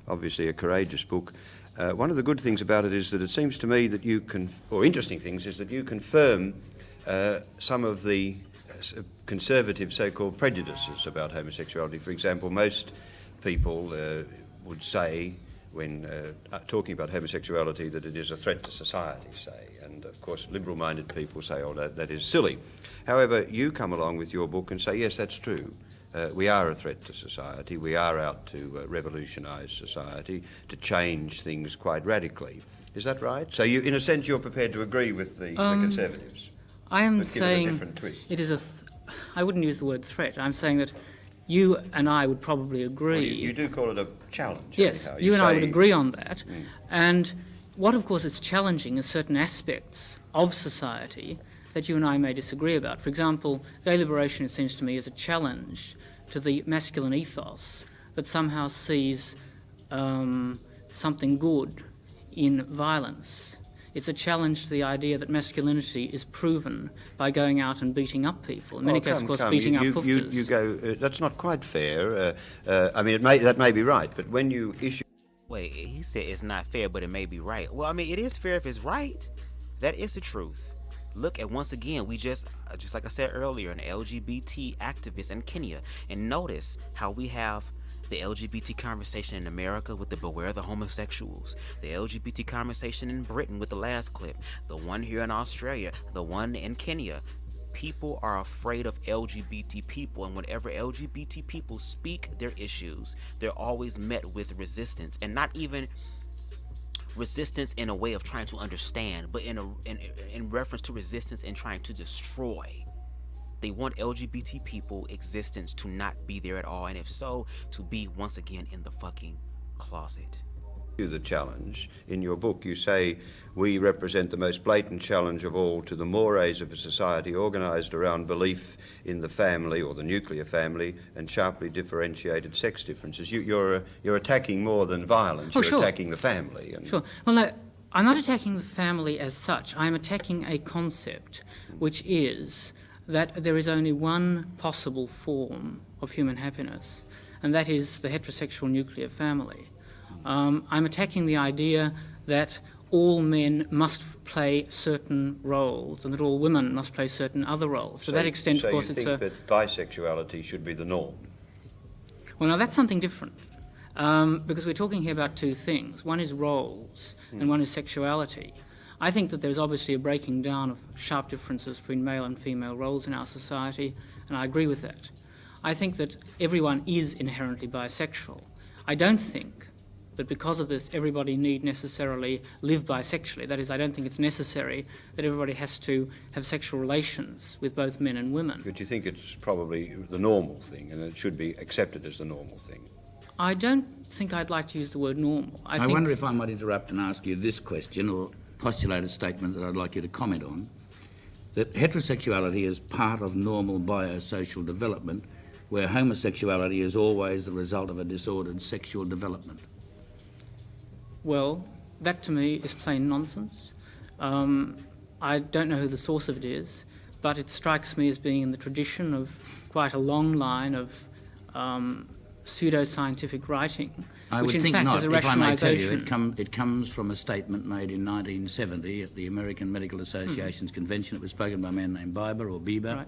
H: obviously a courageous book. One of the good things about it is that it seems to me that you can, or interesting things, is that you confirm some of the conservative so-called prejudices about homosexuality. For example, most people would say, when talking about homosexuality, that it is a threat to society, say. And, of course, liberal-minded people say, oh, that is silly. However, you come along with your book and say, yes, that's true. We are a threat to society. We are out to revolutionise society, to change things quite radically. Is that right? So, you, in a sense, you're prepared to agree with the Conservatives?
G: I am
H: but
G: saying
H: give it a different twist.
G: It is I wouldn't use the word threat. I'm saying that you and I would probably agree.
H: Well, you do call it a challenge.
G: Yes,
H: anyhow.
G: you and I would agree on that. And what, of course, is challenging is certain aspects of society that you and I may disagree about. For example, gay liberation, it seems to me, is a challenge to the masculine ethos that somehow sees something good in violence. It's a challenge to the idea that masculinity is proven by going out and beating up people. In many cases, of course, beating up pufters.
H: You go, that's not quite fair. I mean, that may be right, but when you issue...
B: Wait, he said it's not fair, but it may be right. Well, I mean, it is fair if it's right. That is the truth. Look at, once again, we just like I said earlier, an LGBT activist in Kenya. And notice how we have the LGBT conversation in America with the Beware the Homosexuals, the LGBT conversation in Britain with the last clip, the one here in Australia, the one in Kenya. People are afraid of LGBT people, and whenever LGBT people speak their issues, they're always met with resistance, and not even resistance in a way of trying to understand, but in reference to resistance in trying to destroy. They want LGBT people existence to not be there at all, and if so, to be once again in the fucking closet.
H: The challenge. In your book you say, we represent the most blatant challenge of all to the mores of a society organised around belief in the family or the nuclear family and sharply differentiated sex differences. You're attacking more than violence, you're attacking the family. And
G: Sure. Well, no, I'm not attacking the family as such. I'm attacking a concept which is that there is only one possible form of human happiness, and that is the heterosexual nuclear family. I'm attacking the idea that all men must play certain roles and that all women must play certain other roles. To that extent, of course,
H: you think that bisexuality should be the norm?
G: Well, now that's something different, because we're talking here about two things. One is roles and one is sexuality. I think that there's obviously a breaking down of sharp differences between male and female roles in our society, and I agree with that. I think that everyone is inherently bisexual. I don't think that because of this everybody need necessarily live bisexually. That is, I don't think it's necessary that everybody has to have sexual relations with both men and women.
H: But you think it's probably the normal thing and it should be accepted as the normal thing?
G: I don't think I'd like to use the word normal.
I: I wonder if I might interrupt and ask you this question or postulate a statement that I'd like you to comment on. that heterosexuality is part of normal biosocial development, where homosexuality is always the result of a disordered sexual development?
G: Well, that to me is plain nonsense. I don't know who the source of it is, but it strikes me as being in the tradition of quite a long line of pseudo-scientific writing,
I: I
G: which
I: would
G: in
I: think
G: fact
I: not.
G: is a
I: If I may tell you,
G: rationalisation.
I: it comes from a statement made in 1970 at the American Medical Association's convention. It was spoken by a man named Bieber,
G: Right.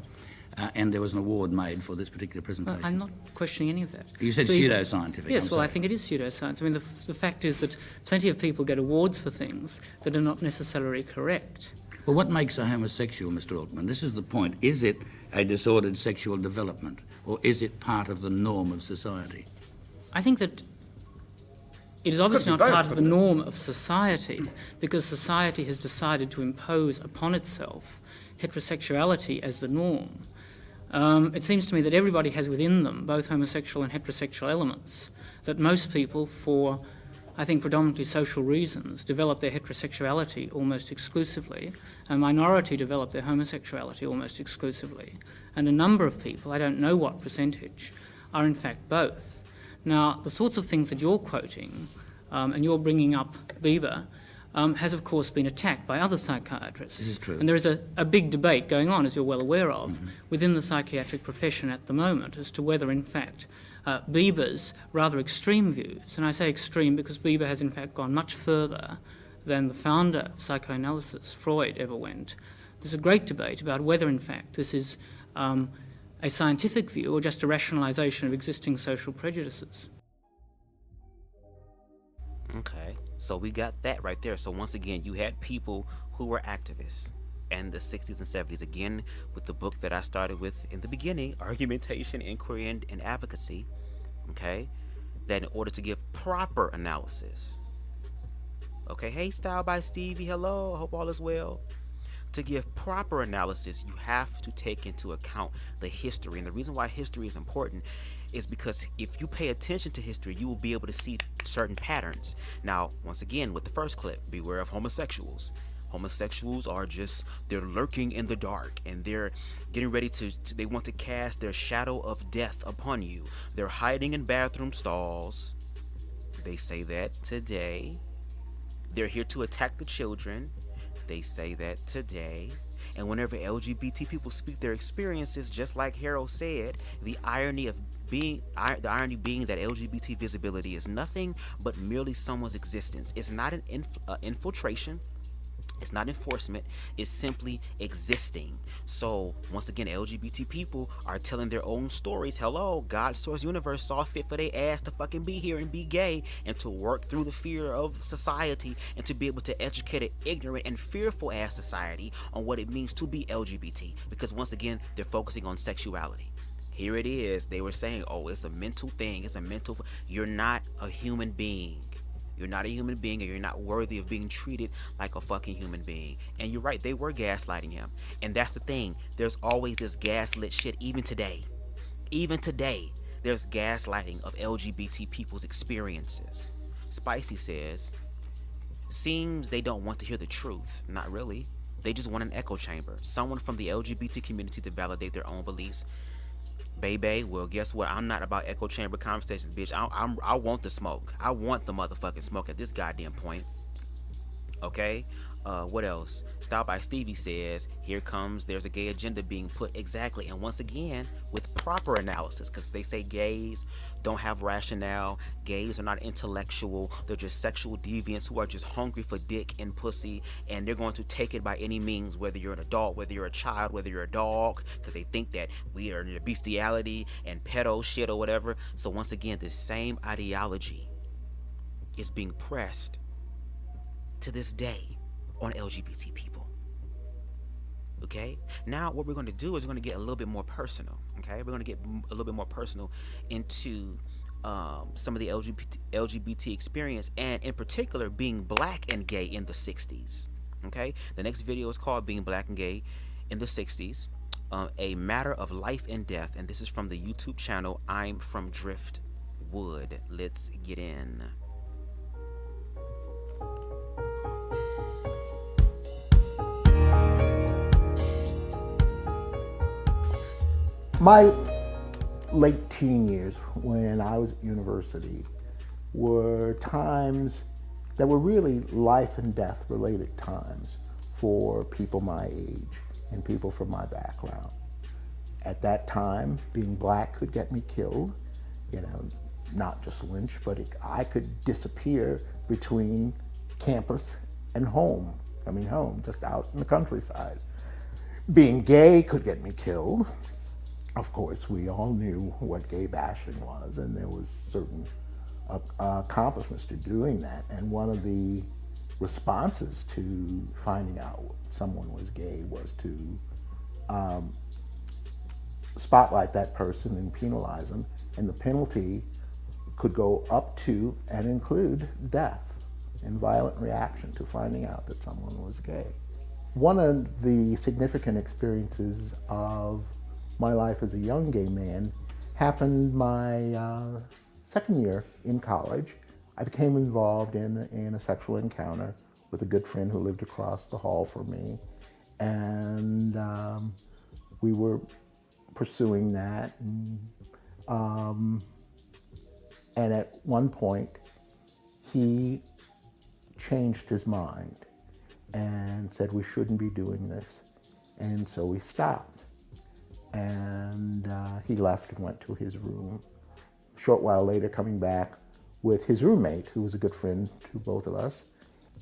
I: And there was an award made for this particular presentation.
G: I'm not questioning any of that.
I: You said
G: But
I: pseudo-scientific.
G: Yes,
I: I'm
G: well, I
I: sorry.
G: think it is pseudoscience. I mean, the fact is that plenty of people get awards for things that are not necessarily correct.
I: Well, what makes a homosexual, Mr. Altman? This is the point. Is it a disordered sexual development, or is it part of the norm of society?
G: I think that it is obviously
F: be
G: not
F: both,
G: part of the
F: couldn't it?
G: norm of society, because society has decided to impose upon itself heterosexuality as the norm. It seems to me that everybody has within them both homosexual and heterosexual elements, that most people, for I think predominantly social reasons, develop their heterosexuality almost exclusively. A minority develop their homosexuality almost exclusively. And a number of people, I don't know what percentage, are in fact both. Now, the sorts of things that you're quoting, and you're bringing up Bieber, has of course been attacked by other psychiatrists.
I: This is true.
G: And there is a big debate going on, as you're well aware of, within the psychiatric profession at the moment as to whether in fact Bieber's rather extreme views, and I say extreme because Bieber has in fact gone much further than the founder of psychoanalysis, Freud, ever went. There's a great debate about whether in fact this is a scientific view or just a rationalisation of existing social prejudices.
B: Okay, so we got that right there. So once again, you had people who were activists in the 60s and 70s, again, with the book that I started with in the beginning, Argumentation, Inquiry, and Advocacy, okay, that in order to give proper analysis, okay, hey, Style by Stevie, hello, I hope all is well. To give proper analysis, you have to take into account the history. And the reason why history is important is because if you pay attention to history, you will be able to see certain patterns. Now, once again, with the first clip, beware of homosexuals. Homosexuals are just, they're lurking in the dark, and they're getting ready to they want to cast their shadow of death upon you. They're hiding in bathroom stalls. They say that today. They're here to attack the children. They say that today. And whenever LGBT people speak their experiences, just like Harold said, the irony being that LGBT visibility is nothing but merely someone's existence. It's not an infiltration. It's not enforcement. It's simply existing. So once again, LGBT people are telling their own stories. Hello, God source universe saw fit for their ass to fucking be here and be gay and to work through the fear of society and to be able to educate an ignorant and fearful ass society on what it means to be LGBT. Because once again, they're focusing on sexuality. Here it is. They were saying, oh, it's a mental thing. It's a mental. You're not a human being. You're not a human being, and you're not worthy of being treated like a fucking human being. And you're right, they were gaslighting him. And that's the thing. There's always this gaslit shit, even today. Even today, there's gaslighting of LGBT people's experiences. Spicy says, seems they don't want to hear the truth. Not really. They just want an echo chamber. Someone from the LGBT community to validate their own beliefs. Baby, well, guess what? I'm not about echo chamber conversations, bitch. I want the smoke. I want the motherfucking smoke at this goddamn point. Okay? What else? Style by Stevie says, there's a gay agenda being put. Exactly. And once again, with proper analysis, because they say gays don't have rationale. Gays are not intellectual. They're just sexual deviants who are just hungry for dick and pussy, and they're going to take it by any means, whether you're an adult, whether you're a child, whether you're a dog, because they think that we are in bestiality and pedo shit or whatever. So once again, this same ideology is being pressed to this day on LGBT people. Okay, now what we're going to do is we're going to get a little bit more personal. Okay, we're going to get a little bit more personal into some of the LGBT experience, and in particular being black and gay in the 60s. Okay, the next video is called Being Black and Gay in the 60s, a matter of life and death, and this is from the YouTube channel ImFromDriftwood. Let's get in.
J: My late teen years when I was at university were times that were really life and death related times for people my age and people from my background. At that time, being black could get me killed, not just lynched, but I could disappear between campus and home, coming home, just out in the countryside. Being gay could get me killed. Of course, we all knew what gay bashing was, and there was certain accomplishments to doing that. And one of the responses to finding out someone was gay was to spotlight that person and penalize them. And the penalty could go up to and include death and violent reaction to finding out that someone was gay. One of the significant experiences of my life as a young gay man happened my second year in college. I became involved in a sexual encounter with a good friend who lived across the hall from me. And we were pursuing that. And at one point, he changed his mind and said we shouldn't be doing this. And so we stopped. And he left and went to his room. A short while later, coming back with his roommate, who was a good friend to both of us.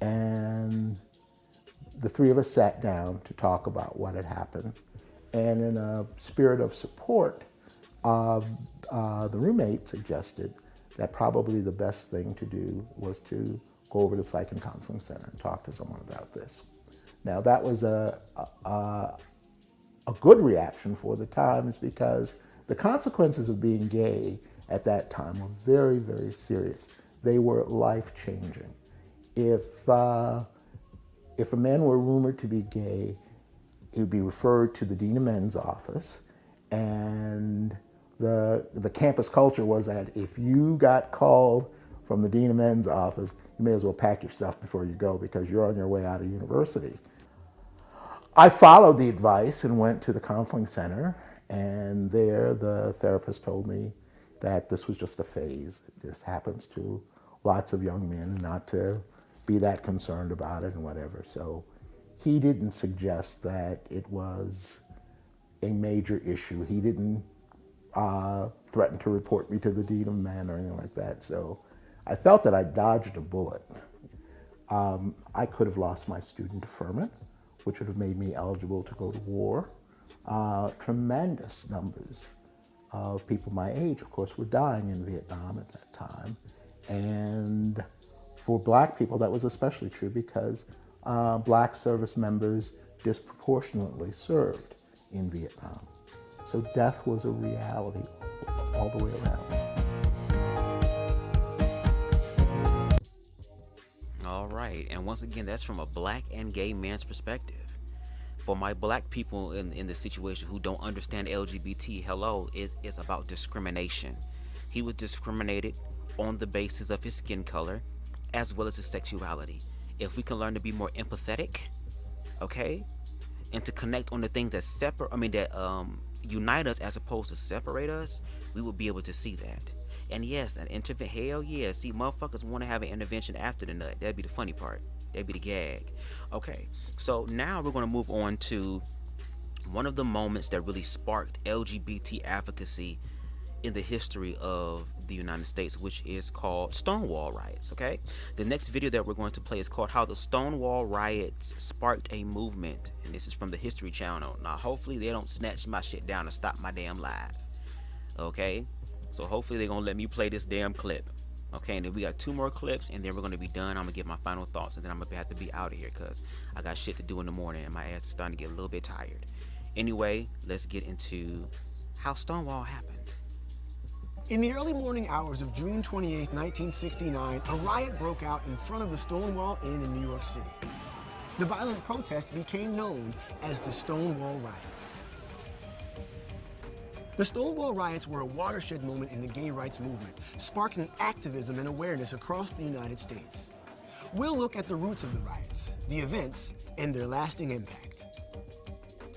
J: And the three of us sat down to talk about what had happened. And in a spirit of support, the roommate suggested that probably the best thing to do was to go over to the Psych and Counseling Center and talk to someone about this. Now that was a good reaction for the times, because the consequences of being gay at that time were very, very serious. They were life-changing. If a man were rumored to be gay, he would be referred to the Dean of Men's office, and the campus culture was that if you got called from the Dean of Men's office, you may as well pack your stuff before you go, because you're on your way out of university. I followed the advice and went to the counseling center, and there the therapist told me that this was just a phase. This happens to lots of young men, not to be that concerned about it and whatever. So he didn't suggest that it was a major issue. He didn't threaten to report me to the Dean of Men or anything like that. So I felt that I dodged a bullet. I could have lost my student deferment, which would have made me eligible to go to war. Tremendous numbers of people my age, of course, were dying in Vietnam at that time. And for black people, that was especially true, because black service members disproportionately served in Vietnam. So death was a reality all the way around.
B: All right, and once again, that's from a black and gay man's perspective. For my black people in the situation who don't understand LGBT, it's about discrimination. He was discriminated on the basis of his skin color as well as his sexuality. If we can learn to be more empathetic, okay, and to connect on the things that unite us as opposed to separate us, we will be able to see that. And yes, hell yeah, see, motherfuckers want to have an intervention after the nut. That'd be the funny part. That'd be the gag. Okay, so now we're going to move on to one of the moments that really sparked LGBT advocacy in the history of the United States, which is called Stonewall Riots, okay? The next video that we're going to play is called How the Stonewall Riots Sparked a Movement, and this is from the History Channel. Now, hopefully they don't snatch my shit down and stop my damn live, okay? So hopefully they're going to let me play this damn clip, okay? And then we got 2 more clips, and then we're going to be done. I'm going to give my final thoughts, and then I'm going to have to be out of here because I got shit to do in the morning, and my ass is starting to get a little bit tired. Anyway, let's get into how Stonewall happened.
K: In the early morning hours of June 28, 1969, a riot broke out in front of the Stonewall Inn in New York City. The violent protest became known as the Stonewall Riots. The Stonewall Riots were a watershed moment in the gay rights movement, sparking activism and awareness across the United States. We'll look at the roots of the riots, the events, and their lasting impact.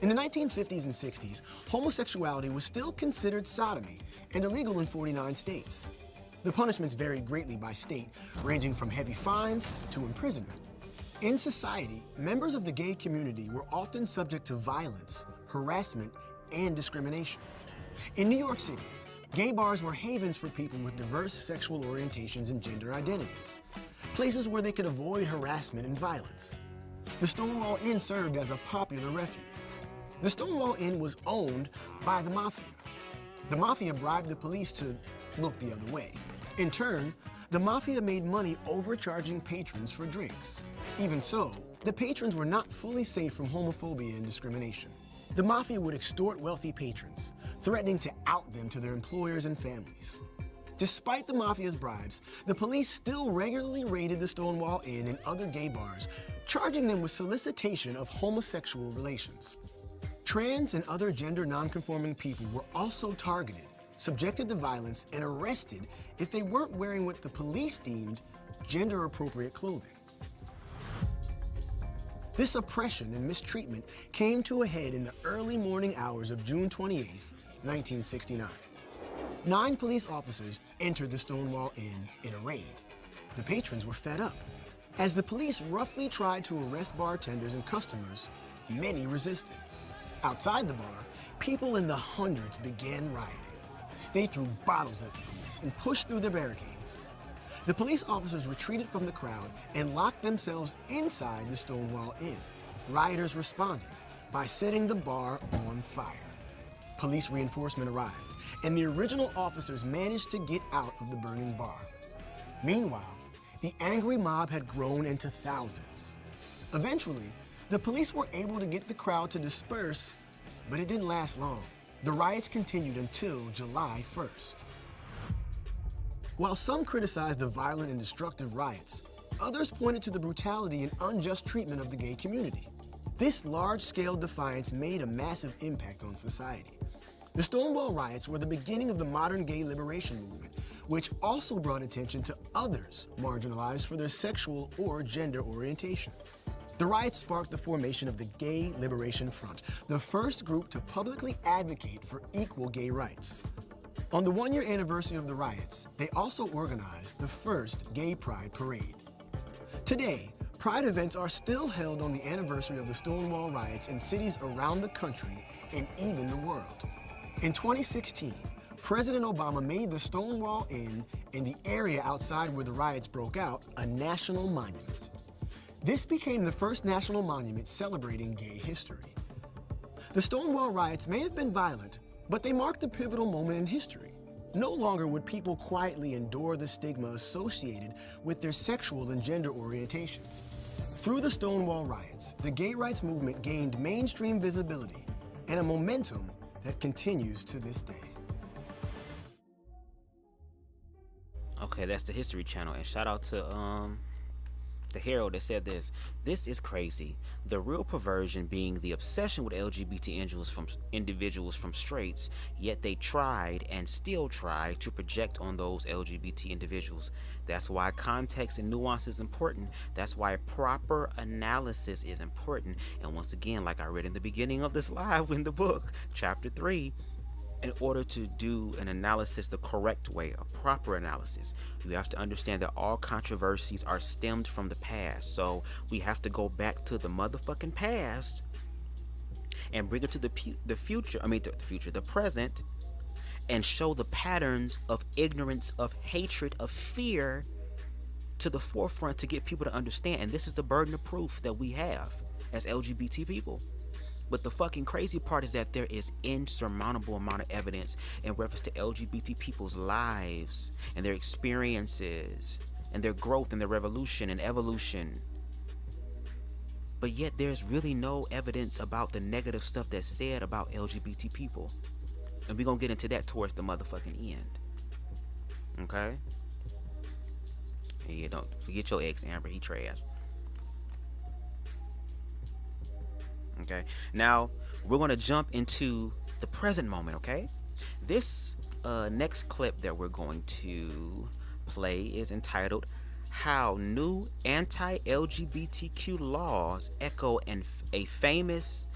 K: In the 1950s and 60s, homosexuality was still considered sodomy and illegal in 49 states. The punishments varied greatly by state, ranging from heavy fines to imprisonment. In society, members of the gay community were often subject to violence, harassment, and discrimination. In New York City, gay bars were havens for people with diverse sexual orientations and gender identities, places where they could avoid harassment and violence. The Stonewall Inn served as a popular refuge. The Stonewall Inn was owned by the mafia. The mafia bribed the police to look the other way. In turn, the mafia made money overcharging patrons for drinks. Even so, the patrons were not fully safe from homophobia and discrimination. The mafia would extort wealthy patrons, threatening to out them to their employers and families. Despite the mafia's bribes, the police still regularly raided the Stonewall Inn and other gay bars, charging them with solicitation of homosexual relations. Trans and other gender nonconforming people were also targeted, subjected to violence, and arrested if they weren't wearing what the police deemed gender-appropriate clothing. This oppression and mistreatment came to a head in the early morning hours of June 28, 1969. 9 police officers entered the Stonewall Inn in a raid. The patrons were fed up. As the police roughly tried to arrest bartenders and customers, many resisted. Outside the bar, people in the hundreds began rioting. They threw bottles at the police and pushed through the barricades. The police officers retreated from the crowd and locked themselves inside the Stonewall Inn. Rioters responded by setting the bar on fire. Police reinforcement arrived, and the original officers managed to get out of the burning bar. Meanwhile, the angry mob had grown into thousands. Eventually, the police were able to get the crowd to disperse, but it didn't last long. The riots continued until July 1st. While some criticized the violent and destructive riots, others pointed to the brutality and unjust treatment of the gay community. This large-scale defiance made a massive impact on society. The Stonewall riots were the beginning of the modern gay liberation movement, which also brought attention to others marginalized for their sexual or gender orientation. The riots sparked the formation of the Gay Liberation Front, the first group to publicly advocate for equal gay rights. On the 1-year anniversary of the riots, they also organized the first Gay Pride Parade. Today, Pride events are still held on the anniversary of the Stonewall riots in cities around the country and even the world. In 2016, President Obama made the Stonewall Inn and the area outside where the riots broke out a national monument. This became the first national monument celebrating gay history. The Stonewall riots may have been violent, but they marked a pivotal moment in history. No longer would people quietly endure the stigma associated with their sexual and gender orientations. Through the Stonewall riots, the gay rights movement gained mainstream visibility and a momentum that continues to this day.
B: Okay, that's the History Channel, and shout out to the Herald that said this. This is crazy. The real perversion being the obsession with LGBT individuals from straights, yet they tried and still try to project on those LGBT individuals. That's why context and nuance is important. That's why proper analysis is important. And once again, like I read in the beginning of this live in the book, chapter 3, in order to do an analysis the correct way, a proper analysis, you have to understand that all controversies are stemmed from the past. So we have to go back to the motherfucking past and bring it to the present, and show the patterns of ignorance, of hatred, of fear to the forefront to get people to understand. And this is the burden of proof that we have as LGBT people. But the fucking crazy part is that there is insurmountable amount of evidence in reference to LGBT people's lives and their experiences and their growth and their revolution and evolution. But yet there's really no evidence about the negative stuff that's said about LGBT people. And we're gonna get into that towards the motherfucking end. Okay? Yeah, don't forget your ex, Amber, he trash. Okay, now we're going to jump into the present moment. Okay, this next clip that we're going to play is entitled how new anti-LGBTQ laws echo an infamous,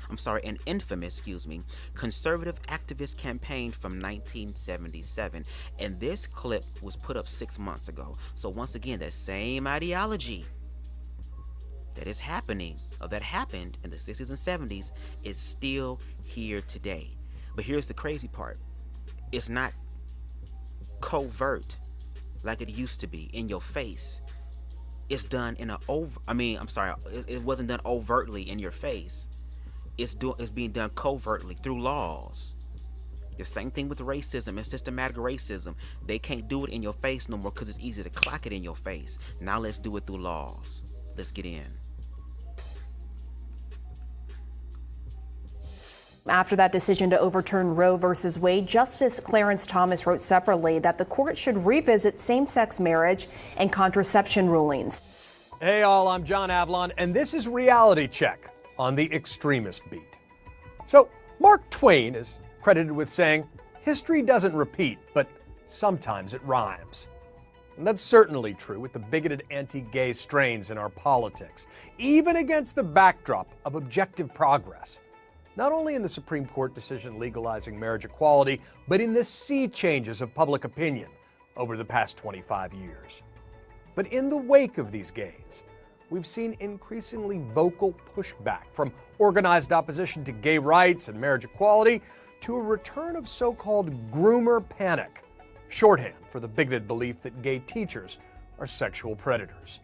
B: conservative activist campaign from 1977. And this clip was put up 6 months ago. So once again, that same ideology that is happening, or that happened in the 60s and 70s, is still here today. But here's the crazy part. It's not covert like it used to be, in your face. It's done in it wasn't done overtly in your face. It's being done covertly through laws. The same thing with racism and systematic racism. They can't do it in your face no more because it's easy to clock it in your face. Now let's do it through laws. Let's get in.
L: After that decision to overturn Roe versus Wade, Justice Clarence Thomas wrote separately that the court should revisit same-sex marriage and contraception rulings.
M: Hey all, I'm John Avlon, and this is Reality Check on the Extremist Beat. So, Mark Twain is credited with saying, "History doesn't repeat, but sometimes it rhymes." And that's certainly true with the bigoted anti-gay strains in our politics, even against the backdrop of objective progress. Not only in the Supreme Court decision legalizing marriage equality, but in the sea changes of public opinion over the past 25 years. But in the wake of these gains, we've seen increasingly vocal pushback from organized opposition to gay rights and marriage equality to a return of so-called groomer panic, shorthand for the bigoted belief that gay teachers are sexual predators.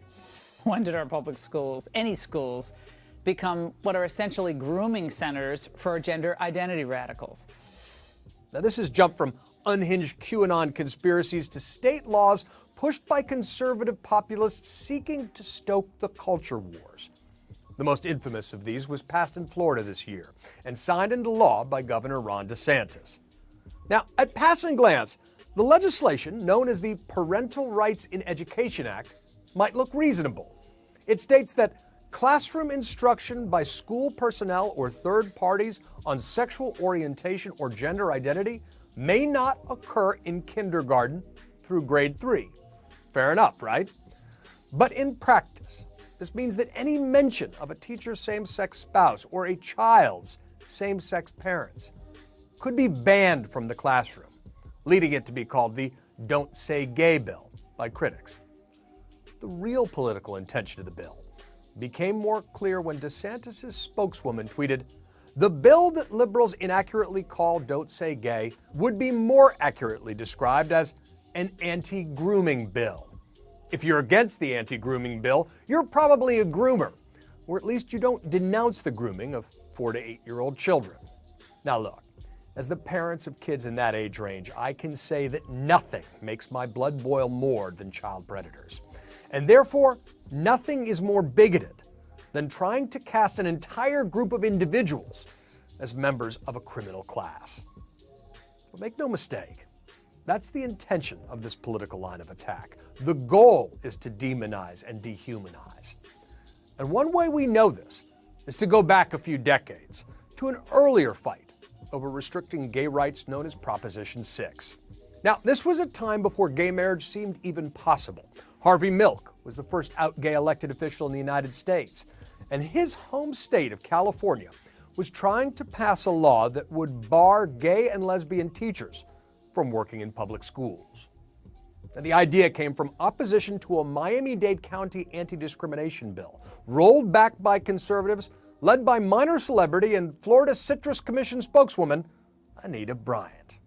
N: When did our public schools, any schools, become what are essentially grooming centers for gender identity radicals?
M: Now, this has jumped from unhinged QAnon conspiracies to state laws pushed by conservative populists seeking to stoke the culture wars. The most infamous of these was passed in Florida this year and signed into law by Governor Ron DeSantis. Now, at passing glance, the legislation, known as the Parental Rights in Education Act, might look reasonable. It states that classroom instruction by school personnel or third parties on sexual orientation or gender identity may not occur in kindergarten through grade 3. Fair enough, right? But in practice, this means that any mention of a teacher's same-sex spouse or a child's same-sex parents could be banned from the classroom, leading it to be called the Don't Say Gay bill by critics. The real political intention of the bill became more clear when DeSantis' spokeswoman tweeted, "The bill that liberals inaccurately call Don't Say Gay would be more accurately described as an anti-grooming bill. If you're against the anti-grooming bill, you're probably a groomer, or at least you don't denounce the grooming of 4 to 8-year-old children." Now look, as the parents of kids in that age range, I can say that nothing makes my blood boil more than child predators. And therefore, nothing is more bigoted than trying to cast an entire group of individuals as members of a criminal class. But make no mistake, that's the intention of this political line of attack. The goal is to demonize and dehumanize. And one way we know this is to go back a few decades to an earlier fight over restricting gay rights known as Proposition 6. Now, this was a time before gay marriage seemed even possible. Harvey Milk was the first out gay elected official in the United States, and his home state of California was trying to pass a law that would bar gay and lesbian teachers from working in public schools. And the idea came from opposition to a Miami-Dade County anti-discrimination bill, rolled back by conservatives, led by minor celebrity and Florida Citrus Commission spokeswoman Anita Bryant.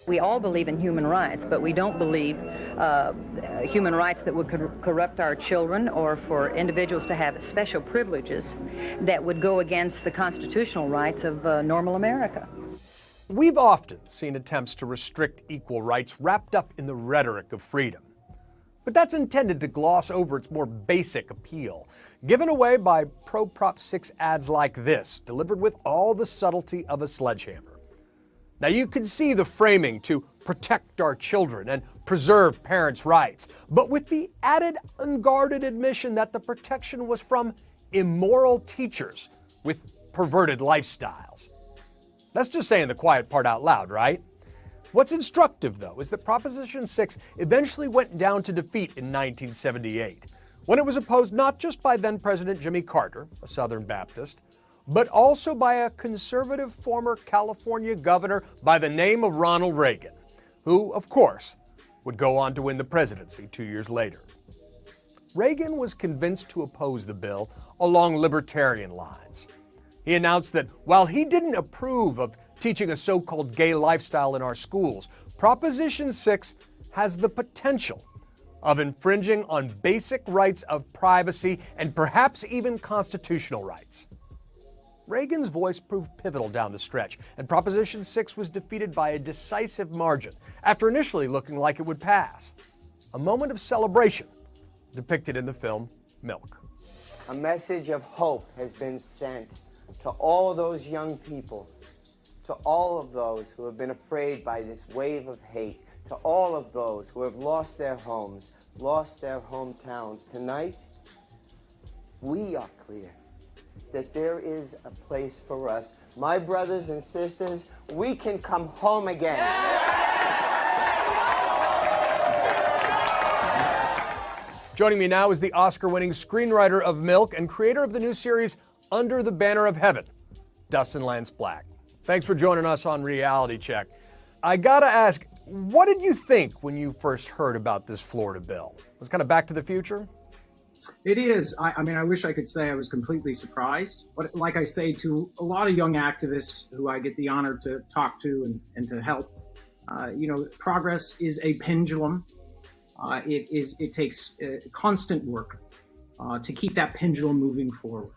O: We all believe in human rights, but we don't believe human rights that would corrupt our children or for individuals to have special privileges that would go against the constitutional rights of normal America.
M: We've often seen attempts to restrict equal rights wrapped up in the rhetoric of freedom. But that's intended to gloss over its more basic appeal, given away by pro-Prop 6 ads like this, delivered with all the subtlety of a sledgehammer. Now, you can see the framing to protect our children and preserve parents' rights, but with the added unguarded admission that the protection was from immoral teachers with perverted lifestyles. That's just saying the quiet part out loud, right? What's instructive, though, is that Proposition 6 eventually went down to defeat in 1978, when it was opposed not just by then-President Jimmy Carter, a Southern Baptist, but also by a conservative former California governor by the name of Ronald Reagan, who, of course, would go on to win the presidency 2 years later. Reagan was convinced to oppose the bill along libertarian lines. He announced that while he didn't approve of teaching a so-called gay lifestyle in our schools, Proposition 6 has the potential of infringing on basic rights of privacy and perhaps even constitutional rights. Reagan's voice proved pivotal down the stretch, and Proposition 6 was defeated by a decisive margin, after initially looking like it would pass. A moment of celebration depicted in the film Milk.
P: A message of hope has been sent to all those young people, to all of those who have been afraid by this wave of hate, to all of those who have lost their homes, lost their hometowns. Tonight, we are clear that there is a place for us. My brothers and sisters, we can come home again.
M: Joining me now is the Oscar-winning screenwriter of Milk and creator of the new series Under the Banner of Heaven, Dustin Lance Black. Thanks for joining us on Reality Check. I gotta ask, what did you think when you first heard about this Florida bill? Was it kind of Back to the Future?
Q: It is. I mean, I wish I could say I was completely surprised. But like I say to a lot of young activists who I get the honor to talk to and to help, progress is a pendulum. It takes constant work to keep that pendulum moving forward.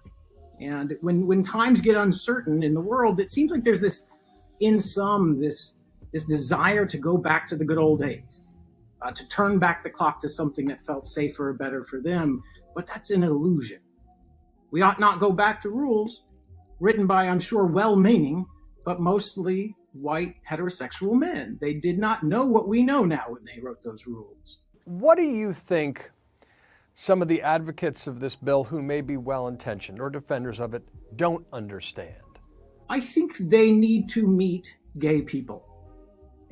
Q: And when times get uncertain in the world, it seems like there's this desire to go back to the good old days, to turn back the clock to something that felt safer or better for them. But that's an illusion. We ought not go back to rules written by, I'm sure, well-meaning, but mostly white heterosexual men. They did not know what we know now when they wrote those rules.
M: What do you think some of the advocates of this bill who may be well-intentioned or defenders of it don't understand?
Q: I think they need to meet gay people.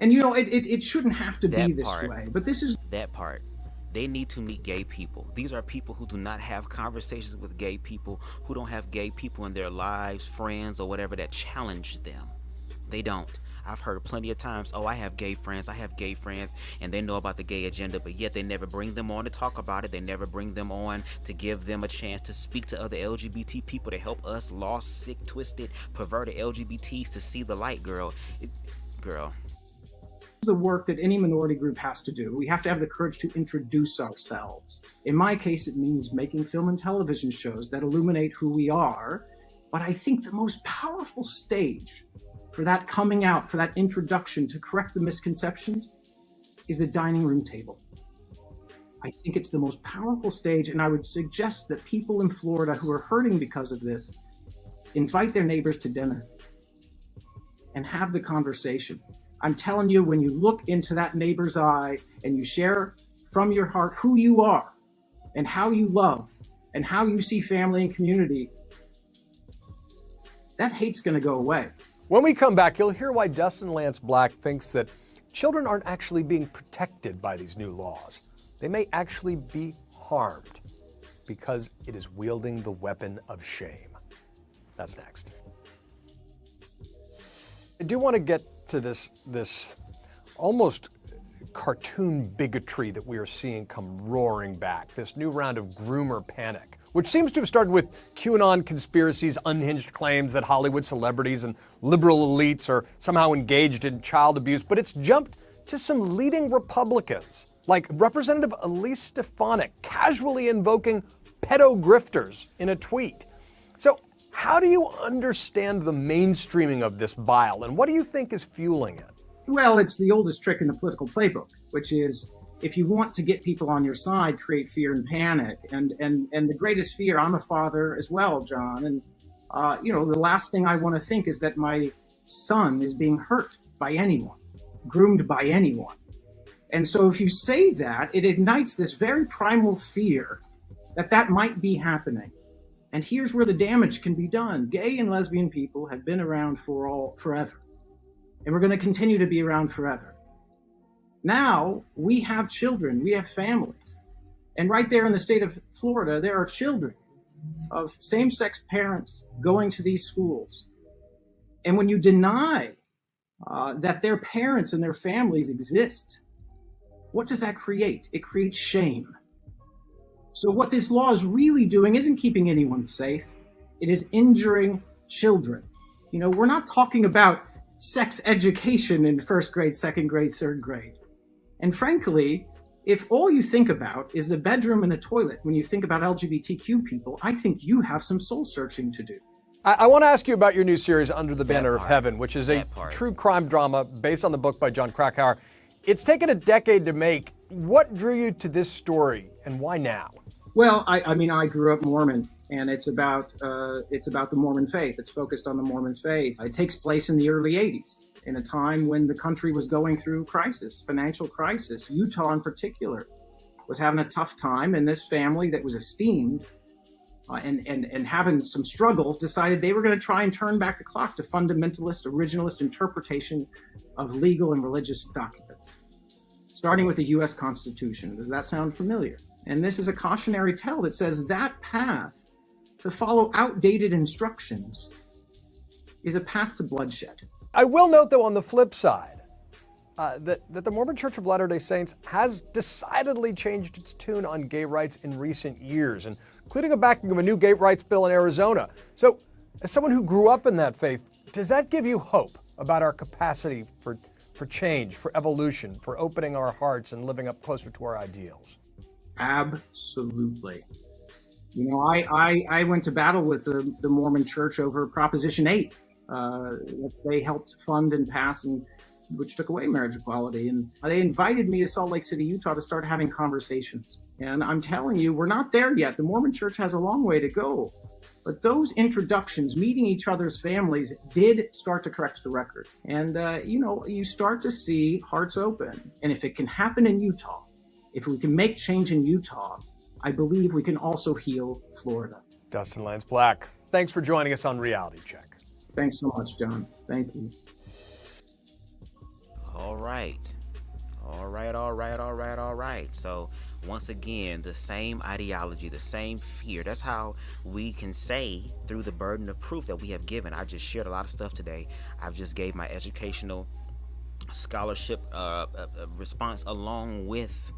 Q: And it shouldn't have to be this way, but this is...
B: That part. They need to meet gay people. These are people who do not have conversations with gay people, who don't have gay people in their lives, friends, or whatever that challenge them. They don't. I've heard plenty of times, oh, I have gay friends, and they know about the gay agenda, but yet they never bring them on to talk about it. They never bring them on to give them a chance to speak to other LGBT people, to help us lost, sick, twisted, perverted LGBTs to see the light, girl.
Q: The work that any minority group has to do. We have to have the courage to introduce ourselves. In my case, it means making film and television shows that illuminate who we are. But I think the most powerful stage for that coming out, for that introduction to correct the misconceptions, is the dining room table. I think it's the most powerful stage, and I would suggest that people in Florida who are hurting because of this invite their neighbors to dinner and have the conversation. I'm telling you, when you look into that neighbor's eye and you share from your heart who you are and how you love and how you see family and community, that hate's going to go away.
M: When we come back, you'll hear why Dustin Lance Black thinks that children aren't actually being protected by these new laws. They may actually be harmed because it is wielding the weapon of shame. That's next. I do want to get to this almost cartoon bigotry that we are seeing come roaring back, this new round of groomer panic, which seems to have started with QAnon conspiracies, unhinged claims that Hollywood celebrities and liberal elites are somehow engaged in child abuse, but it's jumped to some leading Republicans, like Representative Elise Stefanik, casually invoking pedo-grifters in a tweet. So how do you understand the mainstreaming of this bile, and what do you think is fueling it?
Q: Well, it's the oldest trick in the political playbook, which is if you want to get people on your side, create fear and panic. And the greatest fear, I'm a father as well, John, and the last thing I want to think is that my son is being hurt by anyone, groomed by anyone. And so if you say that, it ignites this very primal fear that might be happening. And here's where the damage can be done. Gay and lesbian people have been around forever. And we're going to continue to be around forever. Now we have children, we have families. And right there in the state of Florida, there are children of same-sex parents going to these schools. And when you deny that their parents and their families exist, what does that create? It creates shame. So what this law is really doing isn't keeping anyone safe. It is injuring children. You know, we're not talking about sex education in first grade, second grade, third grade. And frankly, if all you think about is the bedroom and the toilet when you think about LGBTQ people, I think you have some soul searching to do.
M: I want to ask you about your new series, Under the Banner of Heaven, which is a true crime drama based on the book by John Krakauer. It's taken a decade to make. What drew you to this story, and why now?
Q: Well, I mean, I grew up Mormon, and it's about the Mormon faith. It's focused on the Mormon faith. It takes place in the early 80s, in a time when the country was going through crisis, financial crisis. Utah in particular was having a tough time, and this family that was esteemed and having some struggles decided they were going to try and turn back the clock to fundamentalist, originalist interpretation of legal and religious documents, starting with the U.S. Constitution. Does that sound familiar? And this is a cautionary tale that says that path to follow outdated instructions is a path to bloodshed.
M: I will note, though, on the flip side, that the Mormon Church of Latter-day Saints has decidedly changed its tune on gay rights in recent years, including a backing of a new gay rights bill in Arizona. So, as someone who grew up in that faith, does that give you hope about our capacity for change, for evolution, for opening our hearts and living up closer to our ideals?
Q: Absolutely. You know, I went to battle with the Mormon Church over Proposition 8. That they helped fund and pass, and which took away marriage equality. And they invited me to Salt Lake City, Utah to start having conversations. And I'm telling you, we're not there yet. The Mormon Church has a long way to go. But those introductions, meeting each other's families, did start to correct the record. And, you know, you start to see hearts open. And if it can happen in Utah, if we can make change in Utah, I believe we can also heal Florida.
M: Dustin Lance Black, thanks for joining us on Reality Check.
Q: Thanks so much, John. Thank you.
B: All right. So once again, the same ideology, the same fear. That's how we can say, through the burden of proof that we have given. I just shared a lot of stuff today. I've just gave my educational scholarship response along with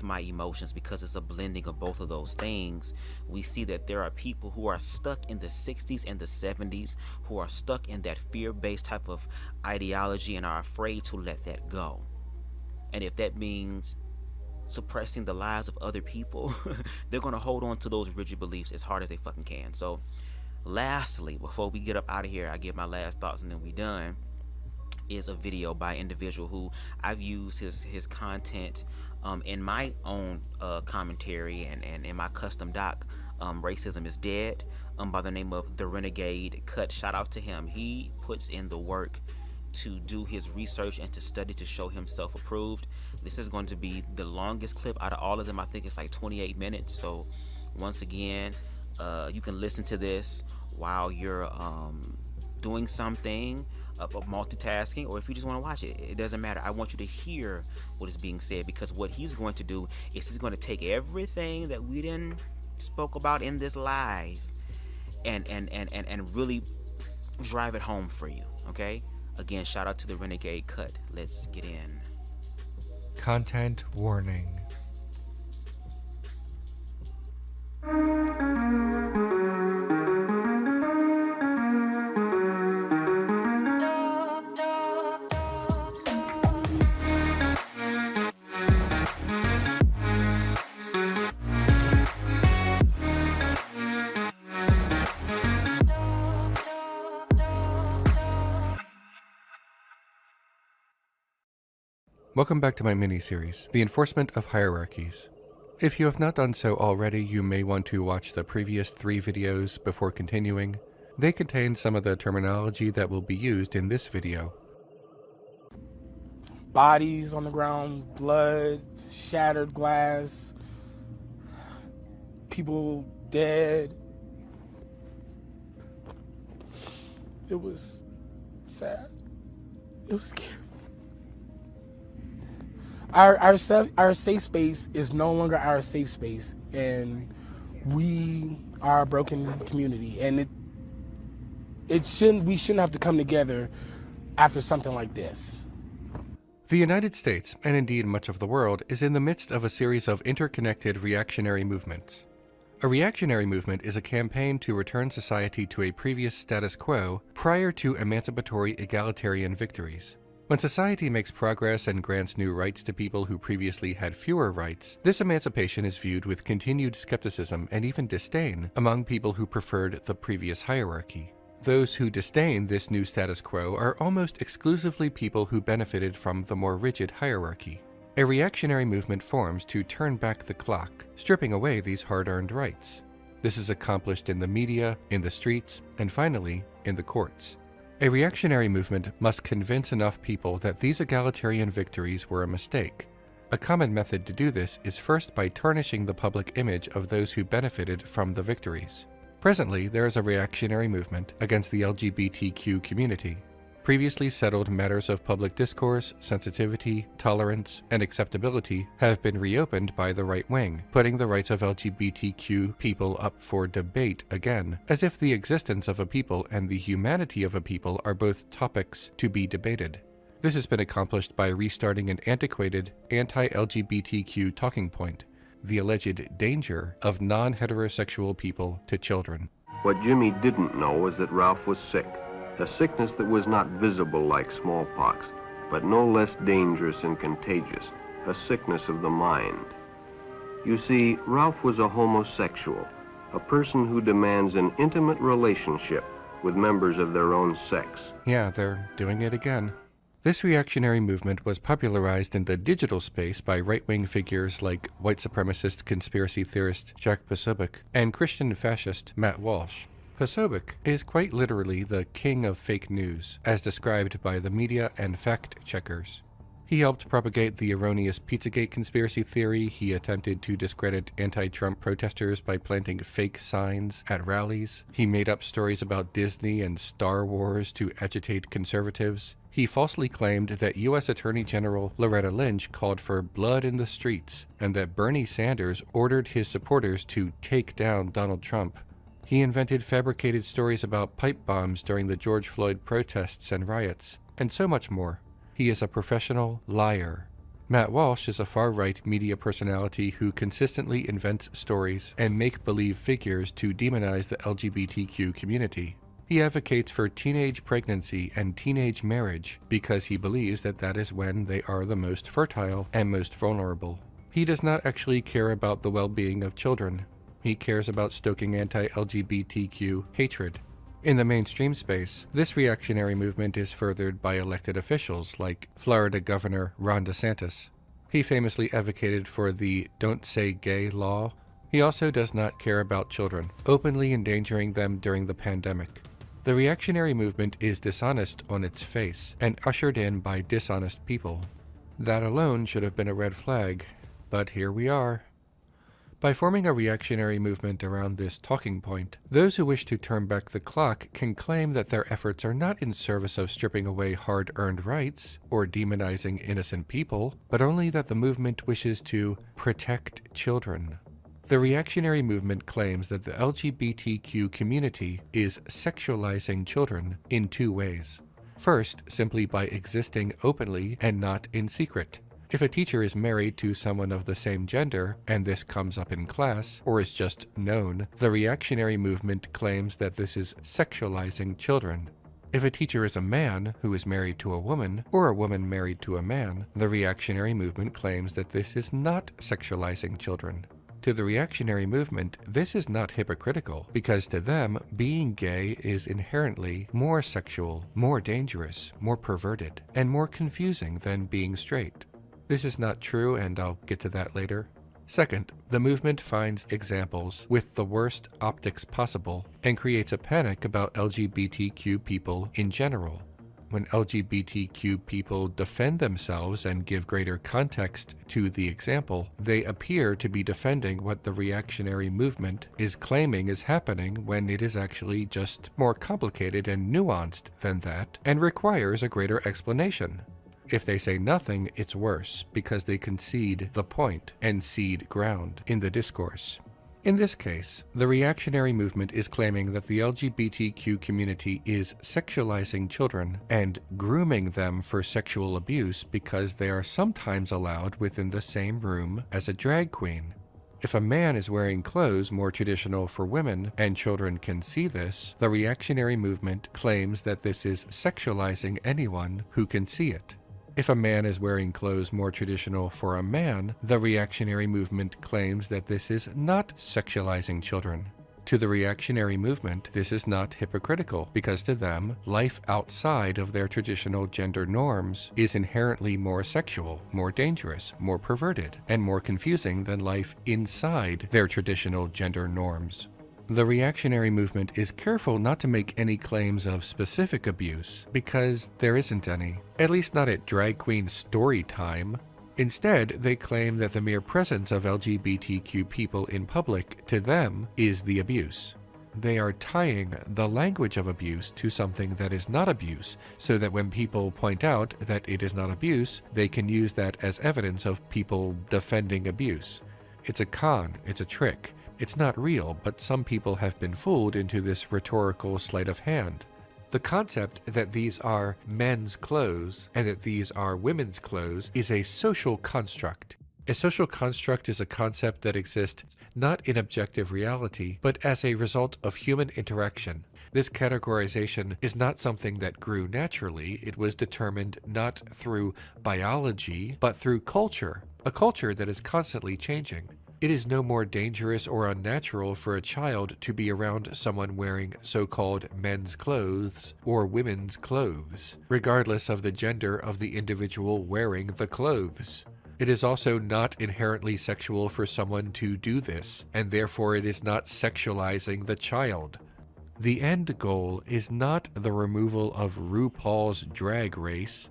B: my emotions, because it's a blending of both of those things. We see that there are people who are stuck in the 60s and the 70s, who are stuck in that fear-based type of ideology and are afraid to let that go. And if that means suppressing the lives of other people, they're going to hold on to those rigid beliefs as hard as they fucking can. So lastly, before we get up out of here, I give my last thoughts and then we done, is a video by an individual who I've used his content in my own commentary and in my custom doc, Racism is Dead, by the name of The Renegade Cut. Shout out to him. He puts in the work to do his research and to study to show himself approved. This is going to be the longest clip out of all of them. I think it's like 28 minutes. So once again, you can listen to this while you're doing something, multitasking, or if you just want to watch it, it doesn't matter. I want you to hear what is being said, because what he's going to do is he's going to take everything that we done spoke about in this live and really drive it home for you. Okay, again, shout out to The Renegade Cut. Let's get in.
R: Content warning. Welcome back to my mini-series, The Enforcement of Hierarchies. If you have not done so already, you may want to watch the previous 3 videos before continuing. They contain some of the terminology that will be used in this video.
S: Bodies on the ground, blood, shattered glass, people dead. It was sad. It was scary. our safe space is no longer our safe space, and we are a broken community, and we shouldn't have to come together after something like this.
R: The United States, and indeed much of the world, is in the midst of a series of interconnected reactionary movements. A reactionary movement is a campaign to return society to a previous status quo prior to emancipatory egalitarian victories. When society makes progress and grants new rights to people who previously had fewer rights, this emancipation is viewed with continued skepticism and even disdain among people who preferred the previous hierarchy. Those who disdain this new status quo are almost exclusively people who benefited from the more rigid hierarchy. A reactionary movement forms to turn back the clock, stripping away these hard-earned rights. This is accomplished in the media, in the streets, and finally, in the courts. A reactionary movement must convince enough people that these egalitarian victories were a mistake. A common method to do this is first by tarnishing the public image of those who benefited from the victories. Presently, there is a reactionary movement against the LGBTQ community. Previously settled matters of public discourse, sensitivity, tolerance, and acceptability have been reopened by the right wing, putting the rights of LGBTQ people up for debate again, as if the existence of a people and the humanity of a people are both topics to be debated. This has been accomplished by restarting an antiquated anti-LGBTQ talking point, the alleged danger of non-heterosexual people to children.
C: What Jimmy didn't know was that Ralph was sick, a sickness that was not visible like smallpox, but no less dangerous and contagious, a sickness of the mind. You see, Ralph was a homosexual, a person who demands an intimate relationship with members of their own sex.
R: Yeah, they're doing it again. This reactionary movement was popularized in the digital space by right-wing figures like white supremacist conspiracy theorist Jack Posobiec and Christian fascist Matt Walsh. Posobiec is quite literally the king of fake news, as described by the media and fact-checkers. He helped propagate the erroneous Pizzagate conspiracy theory. He attempted to discredit anti-Trump protesters by planting fake signs at rallies. He made up stories about Disney and Star Wars to agitate conservatives. He falsely claimed that U.S. Attorney General Loretta Lynch called for blood in the streets and that Bernie Sanders ordered his supporters to take down Donald Trump. He invented fabricated stories about pipe bombs during the George Floyd protests and riots, and so much more. He is a professional liar. Matt Walsh is a far-right media personality who consistently invents stories and make-believe figures to demonize the LGBTQ community. He advocates for teenage pregnancy and teenage marriage because he believes that that is when they are the most fertile and most vulnerable. He does not actually care about the well-being of children. He cares about stoking anti-LGBTQ hatred. In the mainstream space, this reactionary movement is furthered by elected officials like Florida Governor Ron DeSantis. He famously advocated for the Don't Say Gay law. He also does not care about children, openly endangering them during the pandemic. The reactionary movement is dishonest on its face and ushered in by dishonest people. That alone should have been a red flag, but here we are. By forming a reactionary movement around this talking point, those who wish to turn back the clock can claim that their efforts are not in service of stripping away hard-earned rights or demonizing innocent people, but only that the movement wishes to protect children. The reactionary movement claims that the LGBTQ community is sexualizing children in two ways. First, simply by existing openly and not in secret. If a teacher is married to someone of the same gender, and this comes up in class, or is just known, the reactionary movement claims that this is sexualizing children. If a teacher is a man who is married to a woman, or a woman married to a man, the reactionary movement claims that this is not sexualizing children. To the reactionary movement, this is not hypocritical, because to them, being gay is inherently more sexual, more dangerous, more perverted, and more confusing than being straight. This is not true, and I'll get to that later. Second, the movement finds examples with the worst optics possible and creates a panic about LGBTQ people in general. When LGBTQ people defend themselves and give greater context to the example, they appear to be defending what the reactionary movement is claiming is happening when it is actually just more complicated and nuanced than that and requires a greater explanation. If they say nothing, it's worse, because they concede the point and cede ground in the discourse. In this case, the reactionary movement is claiming that the LGBTQ community is sexualizing children and grooming them for sexual abuse because they are sometimes allowed within the same room as a drag queen. If a man is wearing clothes more traditional for women and children can see this, the reactionary movement claims that this is sexualizing anyone who can see it. If a man is wearing clothes more traditional for a man, the reactionary movement claims that this is not sexualizing children. To the reactionary movement, this is not hypocritical, because to them, life outside of their traditional gender norms is inherently more sexual, more dangerous, more perverted, and more confusing than life inside their traditional gender norms. The reactionary movement is careful not to make any claims of specific abuse, because there isn't any, at least not at drag queen story time. Instead, they claim that the mere presence of LGBTQ people in public, to them, is the abuse. They are tying the language of abuse to something that is not abuse, so that when people point out that it is not abuse, they can use that as evidence of people defending abuse. It's a con, it's a trick. It's not real, but some people have been fooled into this rhetorical sleight of hand. The concept that these are men's clothes and that these are women's clothes is a social construct. A social construct is a concept that exists not in objective reality, but as a result of human interaction. This categorization is not something that grew naturally. It was determined not through biology, but through culture, a culture that is constantly changing. It is no more dangerous or unnatural for a child to be around someone wearing so-called men's clothes or women's clothes, regardless of the gender of the individual wearing the clothes. It is also not inherently sexual for someone to do this, and therefore it is not sexualizing the child. The end goal is not the removal of RuPaul's Drag Race.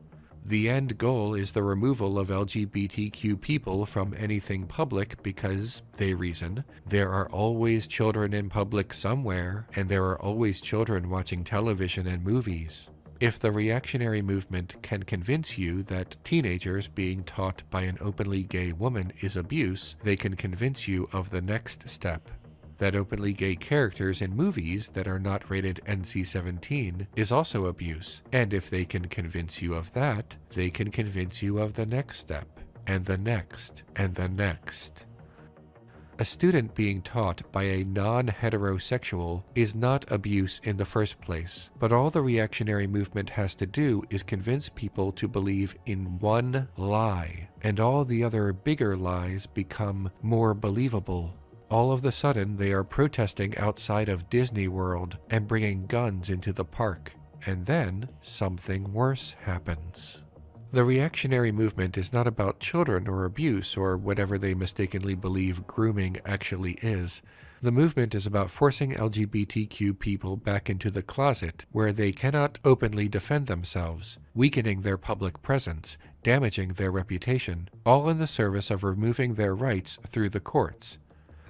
R: The end goal is the removal of LGBTQ people from anything public because, they reason, there are always children in public somewhere, and there are always children watching television and movies. If the reactionary movement can convince you that teenagers being taught by an openly gay woman is abuse, they can convince you of the next step. That openly gay characters in movies that are not rated NC-17 is also abuse, and if they can convince you of that, they can convince you of the next step, and the next, and the next. A student being taught by a non-heterosexual is not abuse in the first place, but all the reactionary movement has to do is convince people to believe in one lie, and all the other bigger lies become more believable. All of a sudden, they are protesting outside of Disney World and bringing guns into the park. And then, something worse happens. The reactionary movement is not about children or abuse or whatever they mistakenly believe grooming actually is. The movement is about forcing LGBTQ people back into the closet, where they cannot openly defend themselves, weakening their public presence, damaging their reputation, all in the service of removing their rights through the courts.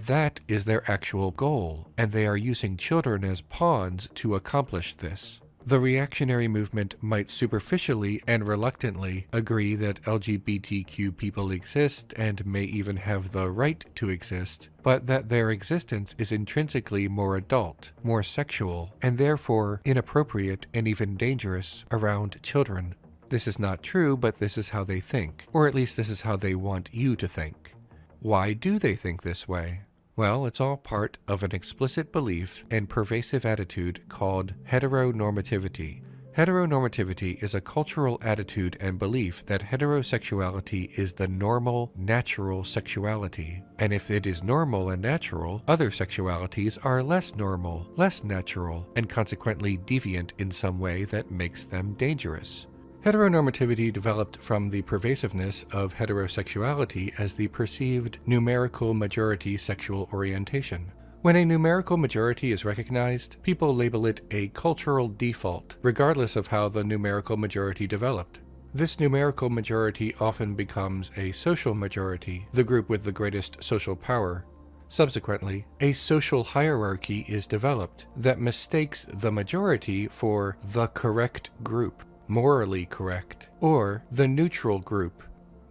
R: That is their actual goal, and they are using children as pawns to accomplish this. The reactionary movement might superficially and reluctantly agree that LGBTQ people exist and may even have the right to exist, but that their existence is intrinsically more adult, more sexual, and therefore inappropriate and even dangerous around children. This is not true, but this is how they think, or at least this is how they want you to think. Why do they think this way? Well, it's all part of an explicit belief and pervasive attitude called heteronormativity. Heteronormativity is a cultural attitude and belief that heterosexuality is the normal, natural sexuality. And if it is normal and natural, other sexualities are less normal, less natural, and consequently deviant in some way that makes them dangerous. Heteronormativity developed from the pervasiveness of heterosexuality as the perceived numerical majority sexual orientation. When a numerical majority is recognized, people label it a cultural default, regardless of how the numerical majority developed. This numerical majority often becomes a social majority, the group with the greatest social power. Subsequently, a social hierarchy is developed that mistakes the majority for the correct group. morally correct, or the neutral group,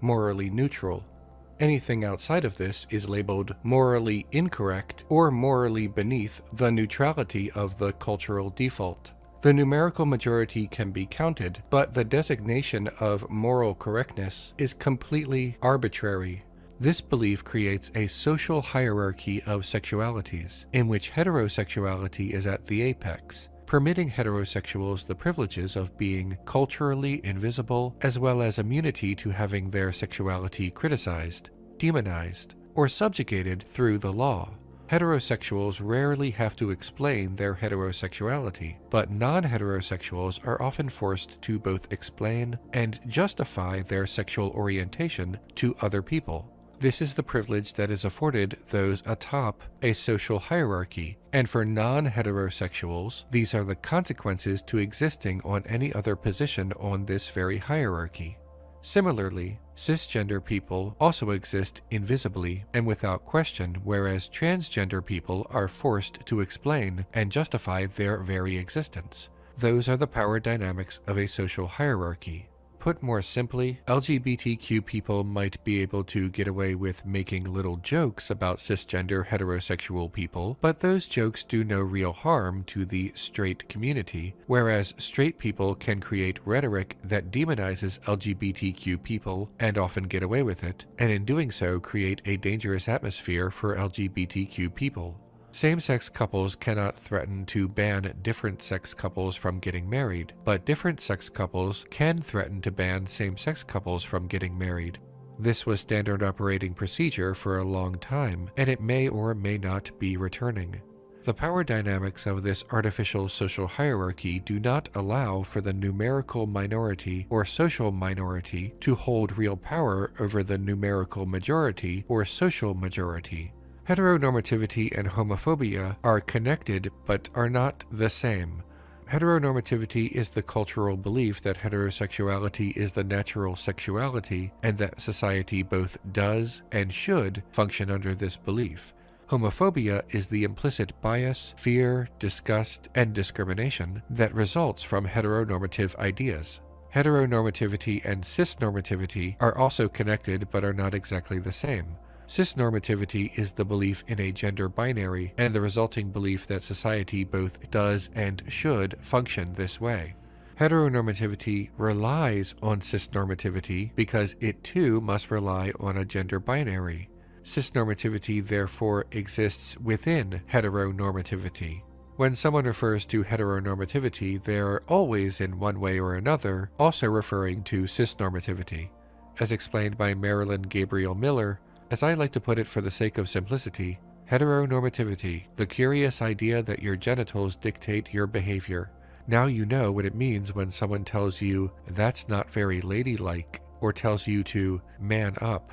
R: morally neutral. Anything outside of this is labeled morally incorrect or morally beneath the neutrality of the cultural default. The numerical majority can be counted, but the designation of moral correctness is completely arbitrary. This belief creates a social hierarchy of sexualities, in which heterosexuality is at the apex, permitting heterosexuals the privileges of being culturally invisible, as well as immunity to having their sexuality criticized, demonized, or subjugated through the law. Heterosexuals rarely have to explain their heterosexuality, but non-heterosexuals are often forced to both explain and justify their sexual orientation to other people. This is the privilege that is afforded those atop a social hierarchy, and for non-heterosexuals, these are the consequences to existing on any other position on this very hierarchy. Similarly, cisgender people also exist invisibly and without question, whereas transgender people are forced to explain and justify their very existence. Those are the power dynamics of a social hierarchy. Put more simply, LGBTQ people might be able to get away with making little jokes about cisgender heterosexual people, but those jokes do no real harm to the straight community, whereas straight people can create rhetoric that demonizes LGBTQ people and often get away with it, and in doing so create a dangerous atmosphere for LGBTQ people. Same-sex couples cannot threaten to ban different-sex couples from getting married, but different-sex couples can threaten to ban same-sex couples from getting married. This was standard operating procedure for a long time, and it may or may not be returning. The power dynamics of this artificial social hierarchy do not allow for the numerical minority or social minority to hold real power over the numerical majority or social majority. Heteronormativity and homophobia are connected but are not the same. Heteronormativity is the cultural belief that heterosexuality is the natural sexuality and that society both does and should function under this belief. Homophobia is the implicit bias, fear, disgust, and discrimination that results from heteronormative ideas. Heteronormativity and cisnormativity are also connected but are not exactly the same. Cisnormativity is the belief in a gender binary and the resulting belief that society both does and should function this way. Heteronormativity relies on cisnormativity because it too must rely on a gender binary. Cisnormativity therefore exists within heteronormativity. When someone refers to heteronormativity, they are always in one way or another also referring to cisnormativity. As explained by Marilyn Gabriel Miller, as I like to put it for the sake of simplicity, heteronormativity, the curious idea that your genitals dictate your behavior. Now you know what it means when someone tells you, "That's not very ladylike," or tells you to man up.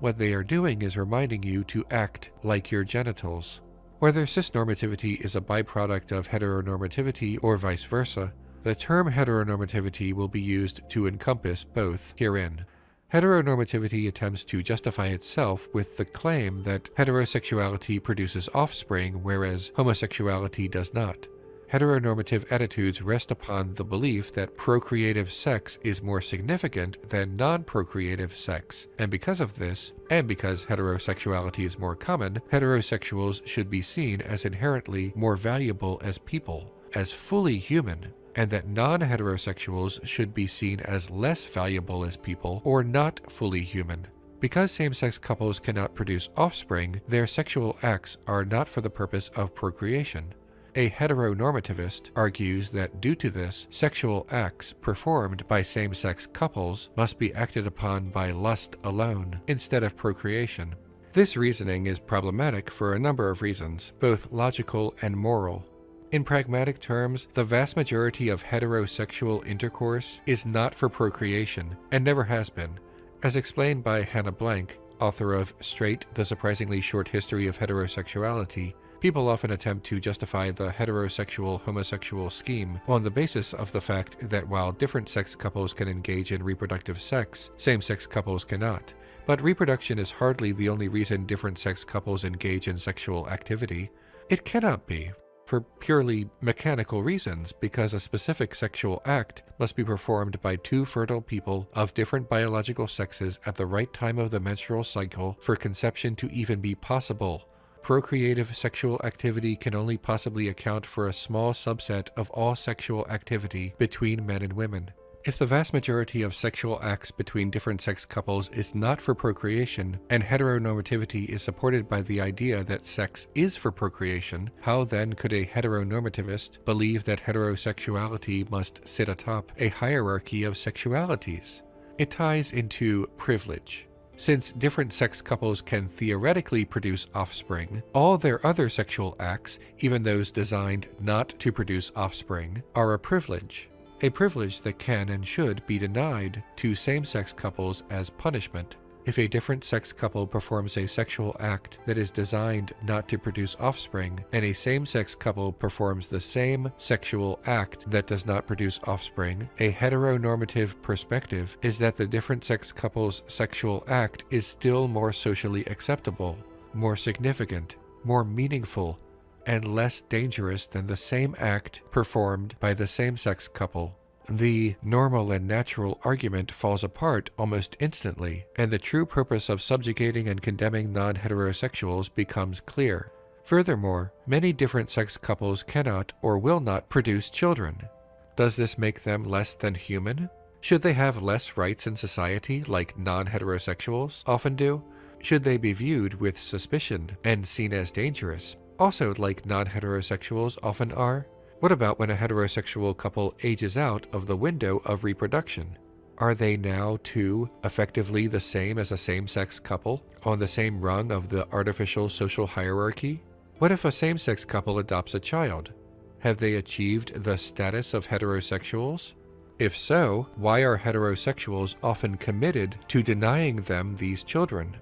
R: What they are doing is reminding you to act like your genitals. Whether cisnormativity is a byproduct of heteronormativity or vice versa, the term heteronormativity will be used to encompass both herein. Heteronormativity attempts to justify itself with the claim that heterosexuality produces offspring, whereas homosexuality does not. Heteronormative attitudes rest upon the belief that procreative sex is more significant than non-procreative sex, and because of this, and because heterosexuality is more common, heterosexuals should be seen as inherently more valuable as people, as fully human, and that non-heterosexuals should be seen as less valuable as people or not fully human. Because same-sex couples cannot produce offspring, their sexual acts are not for the purpose of procreation. A heteronormativist argues that due to this, sexual acts performed by same-sex couples must be acted upon by lust alone, instead of procreation. This reasoning is problematic for a number of reasons, both logical and moral. In pragmatic terms, the vast majority of heterosexual intercourse is not for procreation, and never has been. As explained by Hannah Blank, author of Straight, The Surprisingly Short History of Heterosexuality, people often attempt to justify the heterosexual-homosexual scheme on the basis of the fact that while different sex couples can engage in reproductive sex, same-sex couples cannot. But reproduction is hardly the only reason different sex couples engage in sexual activity. It cannot be. for purely mechanical reasons, because a specific sexual act must be performed by two fertile people of different biological sexes at the right time of the menstrual cycle for conception to even be possible. Procreative sexual activity can only possibly account for a small subset of all sexual activity between men and women. If the vast majority of sexual acts between different sex couples is not for procreation, and heteronormativity is supported by the idea that sex is for procreation, how then could a heteronormativist believe that heterosexuality must sit atop a hierarchy of sexualities? It ties into privilege. Since different sex couples can theoretically produce offspring, all their other sexual acts, even those designed not to produce offspring, are a privilege. A privilege that can and should be denied to same-sex couples as punishment. If a different sex couple performs a sexual act that is designed not to produce offspring, and a same-sex couple performs the same sexual act that does not produce offspring, a heteronormative perspective is that the different sex couple's sexual act is still more socially acceptable, more significant, more meaningful, and less dangerous than the same act performed by the same-sex couple. The normal and natural argument falls apart almost instantly, and the true purpose of subjugating and condemning non-heterosexuals becomes clear. Furthermore, many different sex couples cannot or will not produce children. Does this make them less than human? Should they have less rights in society like non-heterosexuals often do? Should they be viewed with suspicion and seen as dangerous, also like non-heterosexuals often are? What about when a heterosexual couple ages out of the window of reproduction? Are they now, too, effectively the same as a same-sex couple, on the same rung of the artificial social hierarchy? What if a same-sex couple adopts a child? Have they achieved the status of heterosexuals? If so, why are heterosexuals often committed to denying them these children?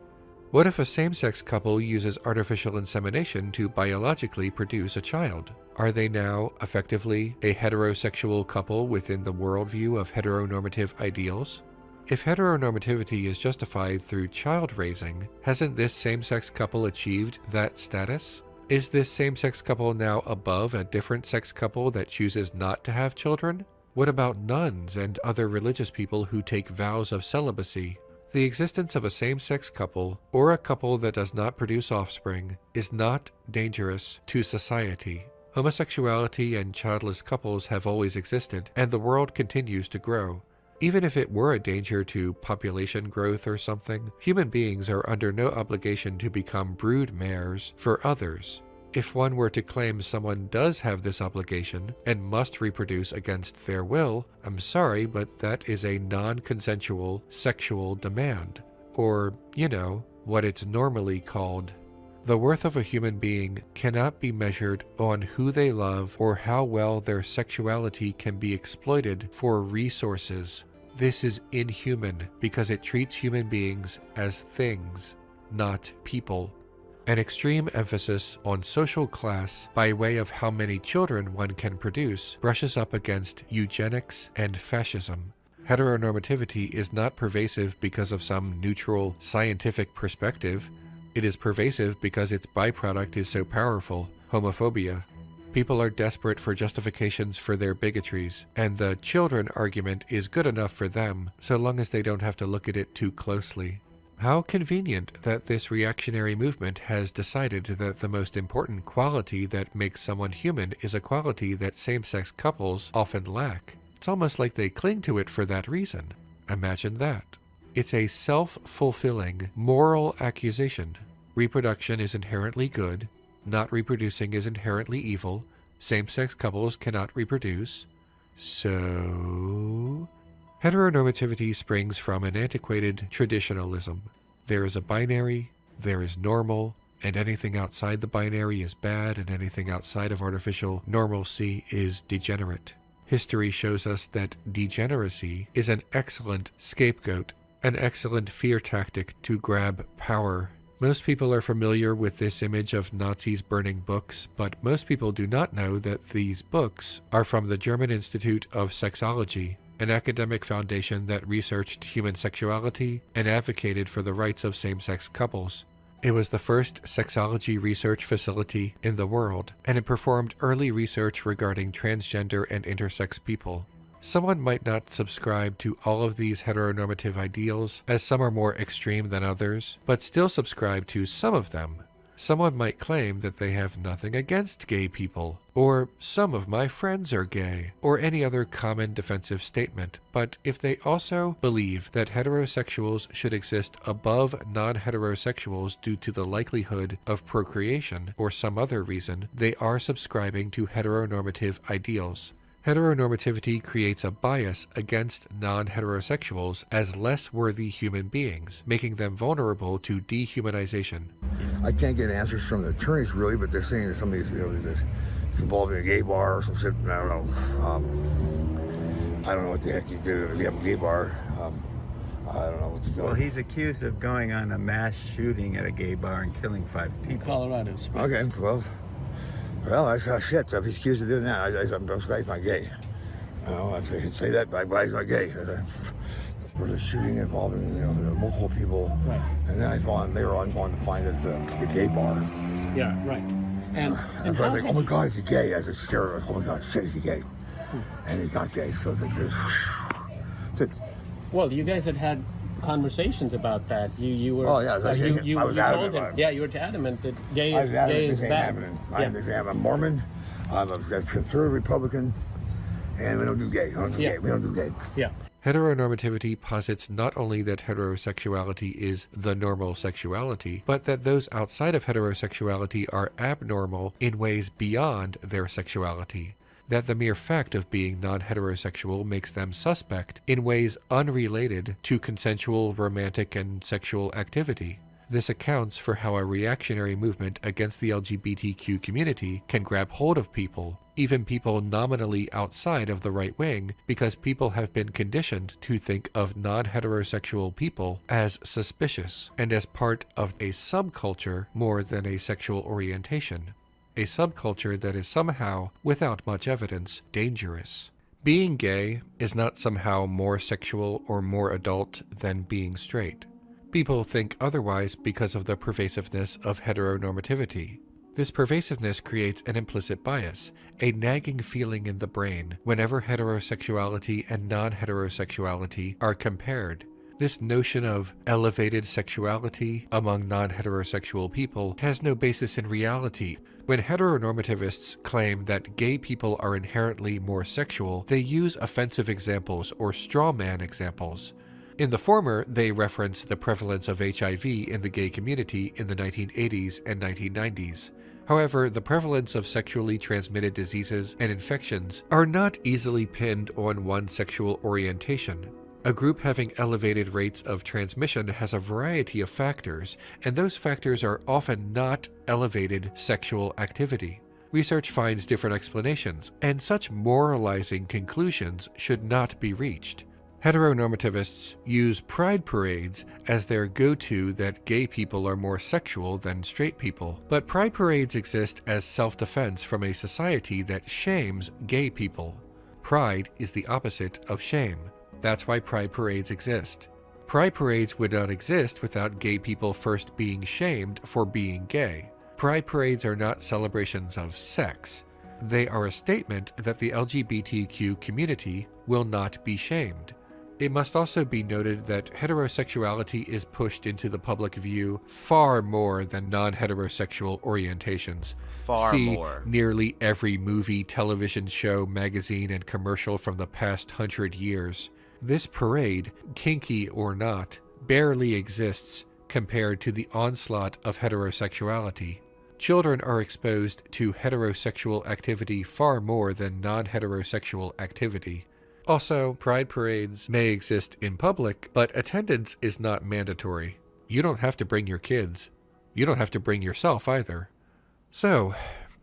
R: What if a same-sex couple uses artificial insemination to biologically produce a child? Are they now effectively a heterosexual couple within the worldview of heteronormative ideals? If heteronormativity is justified through child raising, hasn't this same-sex couple achieved that status? Is this same-sex couple now above a different sex couple that chooses not to have children? What about nuns and other religious people who take vows of celibacy? The existence of a same-sex couple, or a couple that does not produce offspring, is not dangerous to society. Homosexuality and childless couples have always existed, and the world continues to grow. Even if it were a danger to population growth or something, human beings are under no obligation to become brood mares for others. If one were to claim someone does have this obligation and must reproduce against their will, I'm sorry, but that is a non-consensual sexual demand. Or, what it's normally called. The worth of a human being cannot be measured on who they love or how well their sexuality can be exploited for resources. This is inhuman because it treats human beings as things, not people. An extreme emphasis on social class by way of how many children one can produce brushes up against eugenics and fascism. Heteronormativity is not pervasive because of some neutral scientific perspective. It is pervasive because its byproduct is so powerful, homophobia. People are desperate for justifications for their bigotries, and the children argument is good enough for them so long as they don't have to look at it too closely. How convenient that this reactionary movement has decided that the most important quality that makes someone human is a quality that same-sex couples often lack. It's almost like they cling to it for that reason. Imagine that. It's a self-fulfilling moral accusation. Reproduction is inherently good. Not reproducing is inherently evil. Same-sex couples cannot reproduce. So... Heteronormativity springs from an antiquated traditionalism. There is a binary, there is normal, and anything outside the binary is bad, and anything outside of artificial normalcy is degenerate. History shows us that degeneracy is an excellent scapegoat, an excellent fear tactic to grab power. Most people are familiar with this image of Nazis burning books, but most people do not know that these books are from the German Institute of Sexology, an academic foundation that researched human sexuality and advocated for the rights of same-sex couples. It was the first sexology research facility in the world, and it performed early research regarding transgender and intersex people. Someone might not subscribe to all of these heteronormative ideals, as some are more extreme than others, but still subscribe to some of them. Someone might claim that they have nothing against gay people, or some of my friends are gay, or any other common defensive statement, but if they also believe that heterosexuals should exist above non-heterosexuals due to the likelihood of procreation or some other reason, they are subscribing to heteronormative ideals. Heteronormativity creates a bias against non-heterosexuals as less worthy human beings, making them vulnerable to dehumanization.
T: I can't get answers from the attorneys really, but they're saying that somebody's, it's involving a gay bar or some shit. I don't know. I don't know what the heck he did. If you have a gay bar, I don't know what's going on.
U: Well, he's accused of going on a mass shooting at a gay bar and killing 5 people.
V: Colorado.
T: Okay, well, that's shit. If he's accused of doing that, I'm surprised he's not gay. I could say that, but he's not gay. There was a shooting involving multiple people,
V: right.
T: And then later on going to find it's a gay bar.
V: Yeah, right. And
T: I was like, oh my God, is he gay? I was scared. Oh my God, shit, is he gay? And he's not gay, so it's
V: well, you guys had conversations about that. You were.
T: Oh yeah,
V: you
T: I was adamant.
V: told him. Yeah, you were adamant that gay is bad.
T: I'm a Mormon. I'm a conservative Republican, and we don't do gay. We don't do gay.
V: Yeah.
R: Heteronormativity posits not only that heterosexuality is the normal sexuality, but that those outside of heterosexuality are abnormal in ways beyond their sexuality. That the mere fact of being non-heterosexual makes them suspect in ways unrelated to consensual romantic and sexual activity. This accounts for how a reactionary movement against the LGBTQ community can grab hold of people, even people nominally outside of the right wing, because people have been conditioned to think of non-heterosexual people as suspicious and as part of a subculture more than a sexual orientation. A subculture that is somehow, without much evidence, dangerous. Being gay is not somehow more sexual or more adult than being straight. People think otherwise because of the pervasiveness of heteronormativity. This pervasiveness creates an implicit bias, a nagging feeling in the brain whenever heterosexuality and non-heterosexuality are compared. This notion of elevated sexuality among non-heterosexual people has no basis in reality. When heteronormativists claim that gay people are inherently more sexual, they use offensive examples or straw man examples. In the former, they reference the prevalence of HIV in the gay community in the 1980s and 1990s. However, the prevalence of sexually transmitted diseases and infections are not easily pinned on one sexual orientation. A group having elevated rates of transmission has a variety of factors, and those factors are often not elevated sexual activity. Research finds different explanations, and such moralizing conclusions should not be reached. Heteronormativists use pride parades as their go-to that gay people are more sexual than straight people, but pride parades exist as self-defense from a society that shames gay people. Pride is the opposite of shame. That's why pride parades exist. Pride parades would not exist without gay people first being shamed for being gay. Pride parades are not celebrations of sex. They are a statement that the LGBTQ community will not be shamed. It must also be noted that heterosexuality is pushed into the public view far more than non-heterosexual orientations. See
B: more.
R: Nearly every movie, television show, magazine, and commercial from the past 100 years. This parade, kinky or not, barely exists compared to the onslaught of heterosexuality. Children are exposed to heterosexual activity far more than non-heterosexual activity. Also, pride parades may exist in public, but attendance is not mandatory. You don't have to bring your kids. You don't have to bring yourself either. So,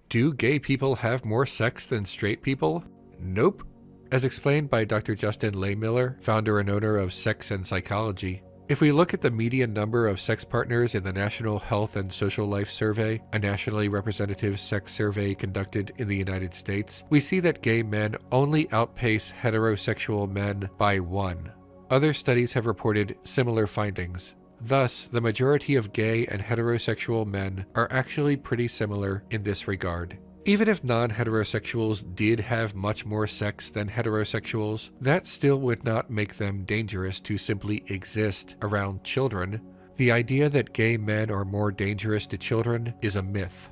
R: do gay people have more sex than straight people? Nope. As explained by Dr. Justin Lehmiller, founder and owner of Sex and Psychology, if we look at the median number of sex partners in the National Health and Social Life Survey, a nationally representative sex survey conducted in the United States, we see that gay men only outpace heterosexual men by 1. Other studies have reported similar findings. Thus, the majority of gay and heterosexual men are actually pretty similar in this regard. Even if non-heterosexuals did have much more sex than heterosexuals, that still would not make them dangerous to simply exist around children. The idea that gay men are more dangerous to children is a myth.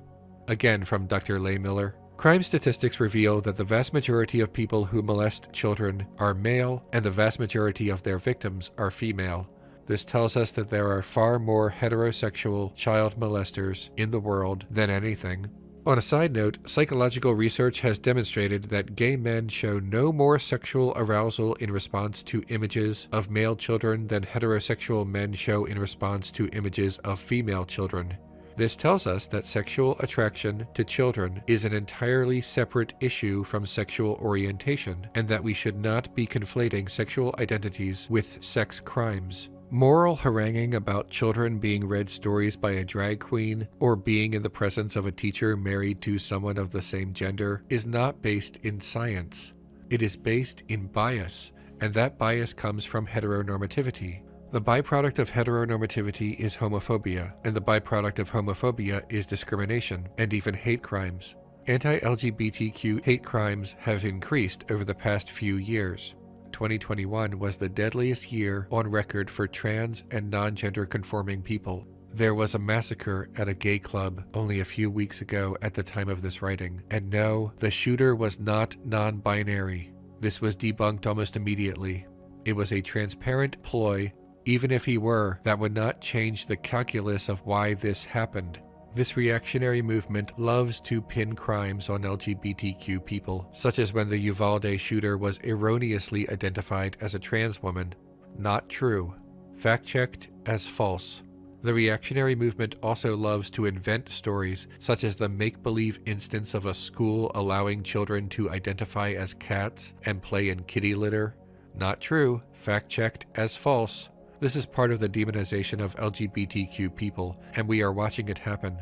R: Again, from Dr. Ziegelmueller, crime statistics reveal that the vast majority of people who molest children are male, and the vast majority of their victims are female. This tells us that there are far more heterosexual child molesters in the world than anything. On a side note, psychological research has demonstrated that gay men show no more sexual arousal in response to images of male children than heterosexual men show in response to images of female children. This tells us that sexual attraction to children is an entirely separate issue from sexual orientation, and that we should not be conflating sexual identities with sex crimes. Moral haranguing about children being read stories by a drag queen or being in the presence of a teacher married to someone of the same gender is not based in science. It is based in bias, and that bias comes from heteronormativity. The byproduct of heteronormativity is homophobia, and the byproduct of homophobia is discrimination and even hate crimes. Anti-LGBTQ hate crimes have increased over the past few years. 2021 was the deadliest year on record for trans and non-gender conforming people. There was a massacre at a gay club only a few weeks ago at the time of this writing, and no, the shooter was not non-binary. This was debunked almost immediately. It was a transparent ploy. Even if he were, that would not change the calculus of why this happened. This reactionary movement loves to pin crimes on LGBTQ people, such as when the Uvalde shooter was erroneously identified as a trans woman. Not true. Fact-checked as false. The reactionary movement also loves to invent stories, such as the make-believe instance of a school allowing children to identify as cats and play in kitty litter. Not true. Fact-checked as false. This is part of the demonization of LGBTQ people, and we are watching it happen.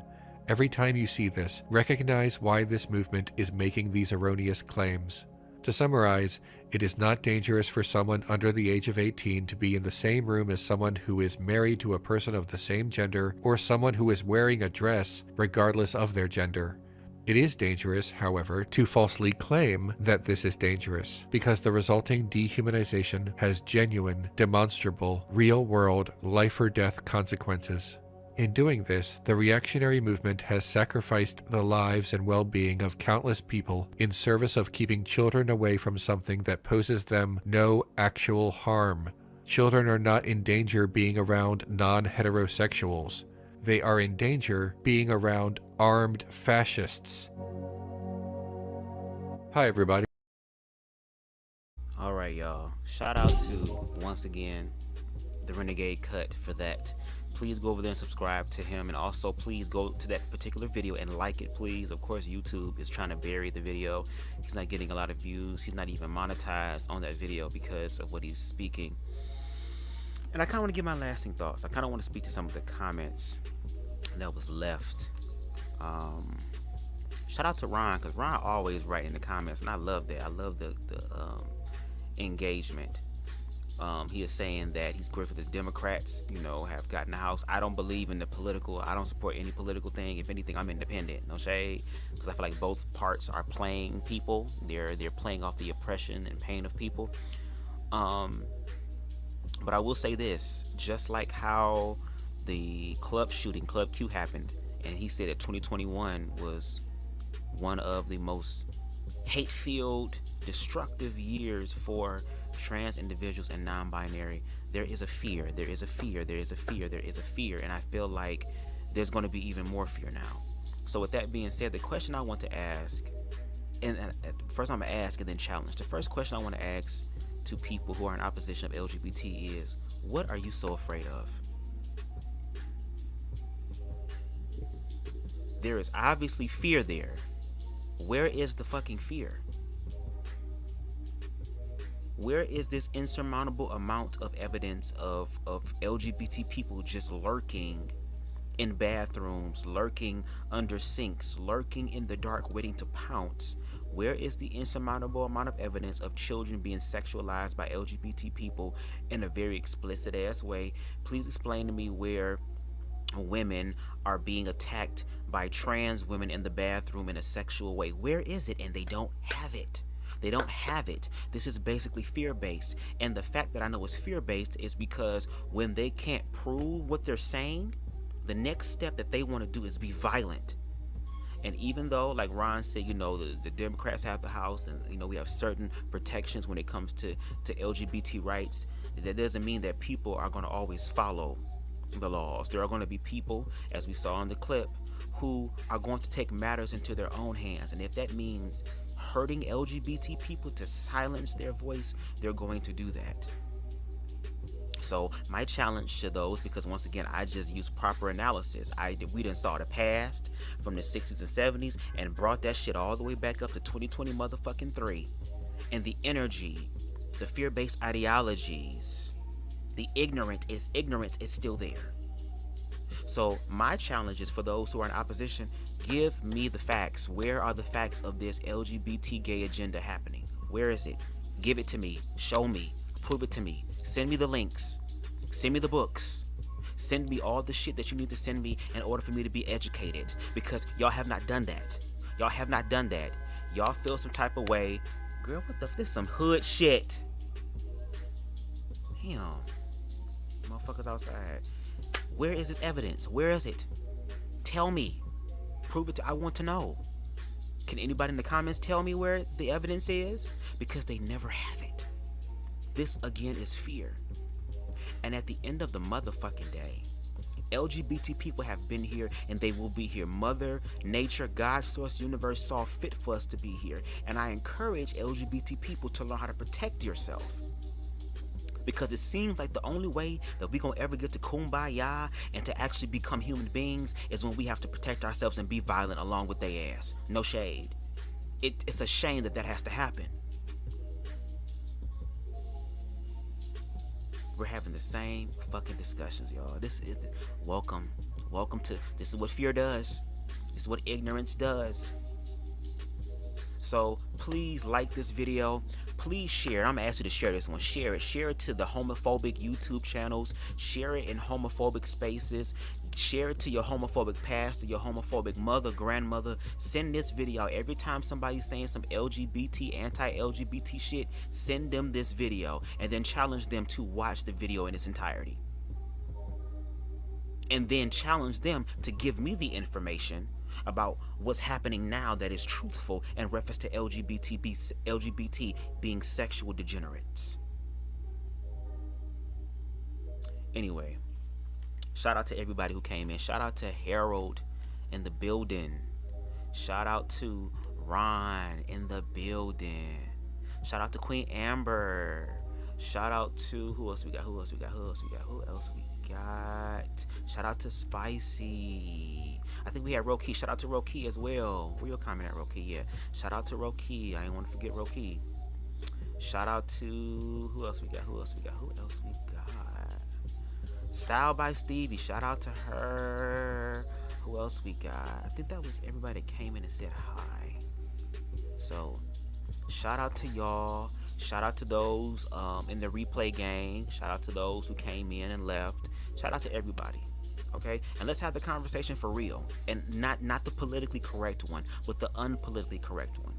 R: Every time you see this, recognize why this movement is making these erroneous claims. To summarize, it is not dangerous for someone under the age of 18 to be in the same room as someone who is married to a person of the same gender or someone who is wearing a dress regardless of their gender. It is dangerous, however, to falsely claim that this is dangerous, because the resulting dehumanization has genuine, demonstrable, real-world, life-or-death consequences. In doing this, the reactionary movement has sacrificed the lives and well-being of countless people in service of keeping children away from something that poses them no actual harm. Children are not in danger being around non-heterosexuals. They are in danger being around armed fascists. Hi, everybody.
B: All right, y'all. Shout out to, once again, the Renegade Cut for that. Please go over there and subscribe to him, and also please go to that particular video and like it, please. Of course, YouTube is trying to bury the video. He's not getting a lot of views. He's not even monetized on that video because of what he's speaking. And I kind of want to give my lasting thoughts. I kind of want to speak to some of the comments that was left. Shout out to Ron, because Ron always write in the comments, and I love that. I love the engagement. He is saying that he's grateful that the Democrats, have gotten the House. I don't believe in the political. I don't support any political thing. If anything, I'm independent. No shade, because I feel like both parts are playing people. They're playing off the oppression and pain of people. But I will say this, just like how the club shooting, Club Q, happened, and he said that 2021 was one of the most hate-filled, destructive years for trans individuals and non-binary. There is a fear, there is a fear, there is a fear, there is a fear, and I feel like there's going to be even more fear now. So with that being said, the question I want to ask, and first I'm going to ask and then challenge. The first question I want to ask to people who are in opposition of LGBT is, what are you so afraid of? There is obviously fear there. Where is the fucking fear? Where is this insurmountable amount of evidence of LGBT people just lurking in bathrooms, lurking under sinks, lurking in the dark, waiting to pounce? Where is the insurmountable amount of evidence of children being sexualized by LGBT people in a very explicit ass way? Please explain to me where women are being attacked by trans women in the bathroom in a sexual way. Where is it? And they don't have it. They don't have it. This is basically fear-based. And the fact that I know it's fear-based is because when they can't prove what they're saying, the next step that they want to do is be violent. And even though, like Ron said, you know, the Democrats have the House, and, you know, we have certain protections when it comes to LGBT rights, that doesn't mean that people are going to always follow the laws. There are going to be people, as we saw in the clip, who are going to take matters into their own hands. And if that means hurting LGBT people to silence their voice, they're going to do that. So my challenge to those, because once again, I just use proper analysis. We done saw the past from the 60s and 70s and brought that shit all the way back up to 2020 motherfucking 3. And the energy, the fear-based ideologies, the ignorance is still there. So my challenge is for those who are in opposition, give me the facts. Where are the facts of this LGBT gay agenda happening? Where is it? Give it to me. Show me. Prove it to me. Send me the links. Send me the books. Send me all the shit that you need to send me in order for me to be educated. Because y'all have not done that. Y'all have not done that. Y'all feel some type of way. Girl, what the f? This is some hood shit. Damn. Motherfuckers outside. Where is this evidence? Where is it? Tell me. Prove it. I want to know. Can anybody in the comments tell me where the evidence is? Because they never have it. This again is fear. And at the end of the motherfucking day, LGBT people have been here and they will be here. Mother Nature, God, Source, Universe saw fit for us to be here. And I encourage LGBT people to learn how to protect yourself. Because it seems like the only way that we're going to ever get to kumbaya and to actually become human beings is when we have to protect ourselves and be violent along with their ass. No shade. It's a shame that has to happen. We're having the same fucking discussions, y'all. This is welcome to, this is what fear does. This is what ignorance does. So please like this video. Please share. I'm gonna ask you to share this one. Share it. Share it to the homophobic YouTube channels. Share it in homophobic spaces. Share it to your homophobic pastor, your homophobic mother, grandmother. Send this video out. Every time somebody's saying some LGBT, anti-LGBT shit, send them this video and then challenge them to watch the video in its entirety. And then challenge them to give me the information about what's happening now that is truthful in reference to LGBT being sexual degenerates. Anyway, shout out to everybody who came in. Shout out to Harold in the building. Shout out to Ron in the building. Shout out to Queen Amber. Shout out to who else we got? Shout out to Spicy. I think we had Roki. Shout out to Roki as well. Where your comment at, Roki? Yeah. Shout out to Roki. I didn't want to forget Roki. Shout out to who else we got? Style by Stevie. Shout out to her. Who else we got? I think that was everybody that came in and said hi. So shout out to y'all. Shout out to those in the replay gang. Shout out to those who came in and left. Shout out to everybody. Okay? And let's have the conversation for real. And not the politically correct one, but the unpolitically correct one.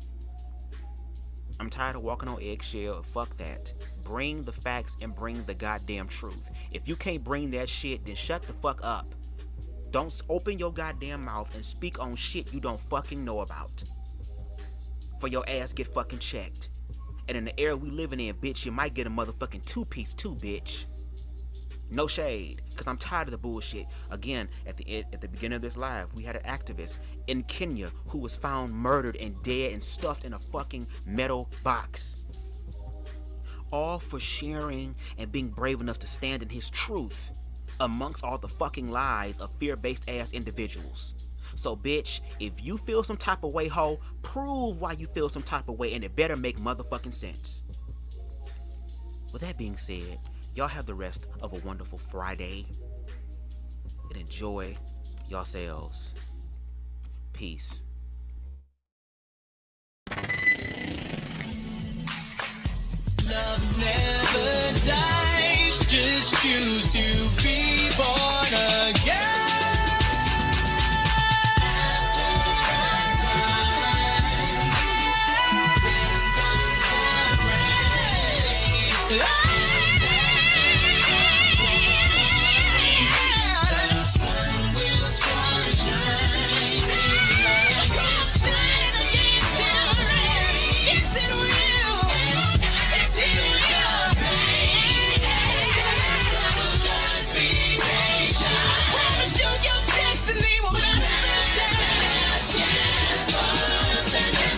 B: I'm tired of walking on eggshell. Fuck that. Bring the facts and bring the goddamn truth. If you can't bring that shit, then shut the fuck up. Don't open your goddamn mouth and speak on shit you don't fucking know about. For your ass get fucking checked. And in the era we living in, bitch, you might get a motherfucking two-piece too, bitch. No shade, because I'm tired of the bullshit. Again, at the beginning of this live, we had an activist in Kenya who was found murdered and dead and stuffed in a fucking metal box. All for sharing and being brave enough to stand in his truth amongst all the fucking lies of fear-based ass individuals. So bitch, if you feel some type of way, ho, prove why you feel some type of way, and it better make motherfucking sense. With that being said, y'all have the rest of a wonderful Friday and enjoy yourselves. Peace.
A: Love never dies, just choose to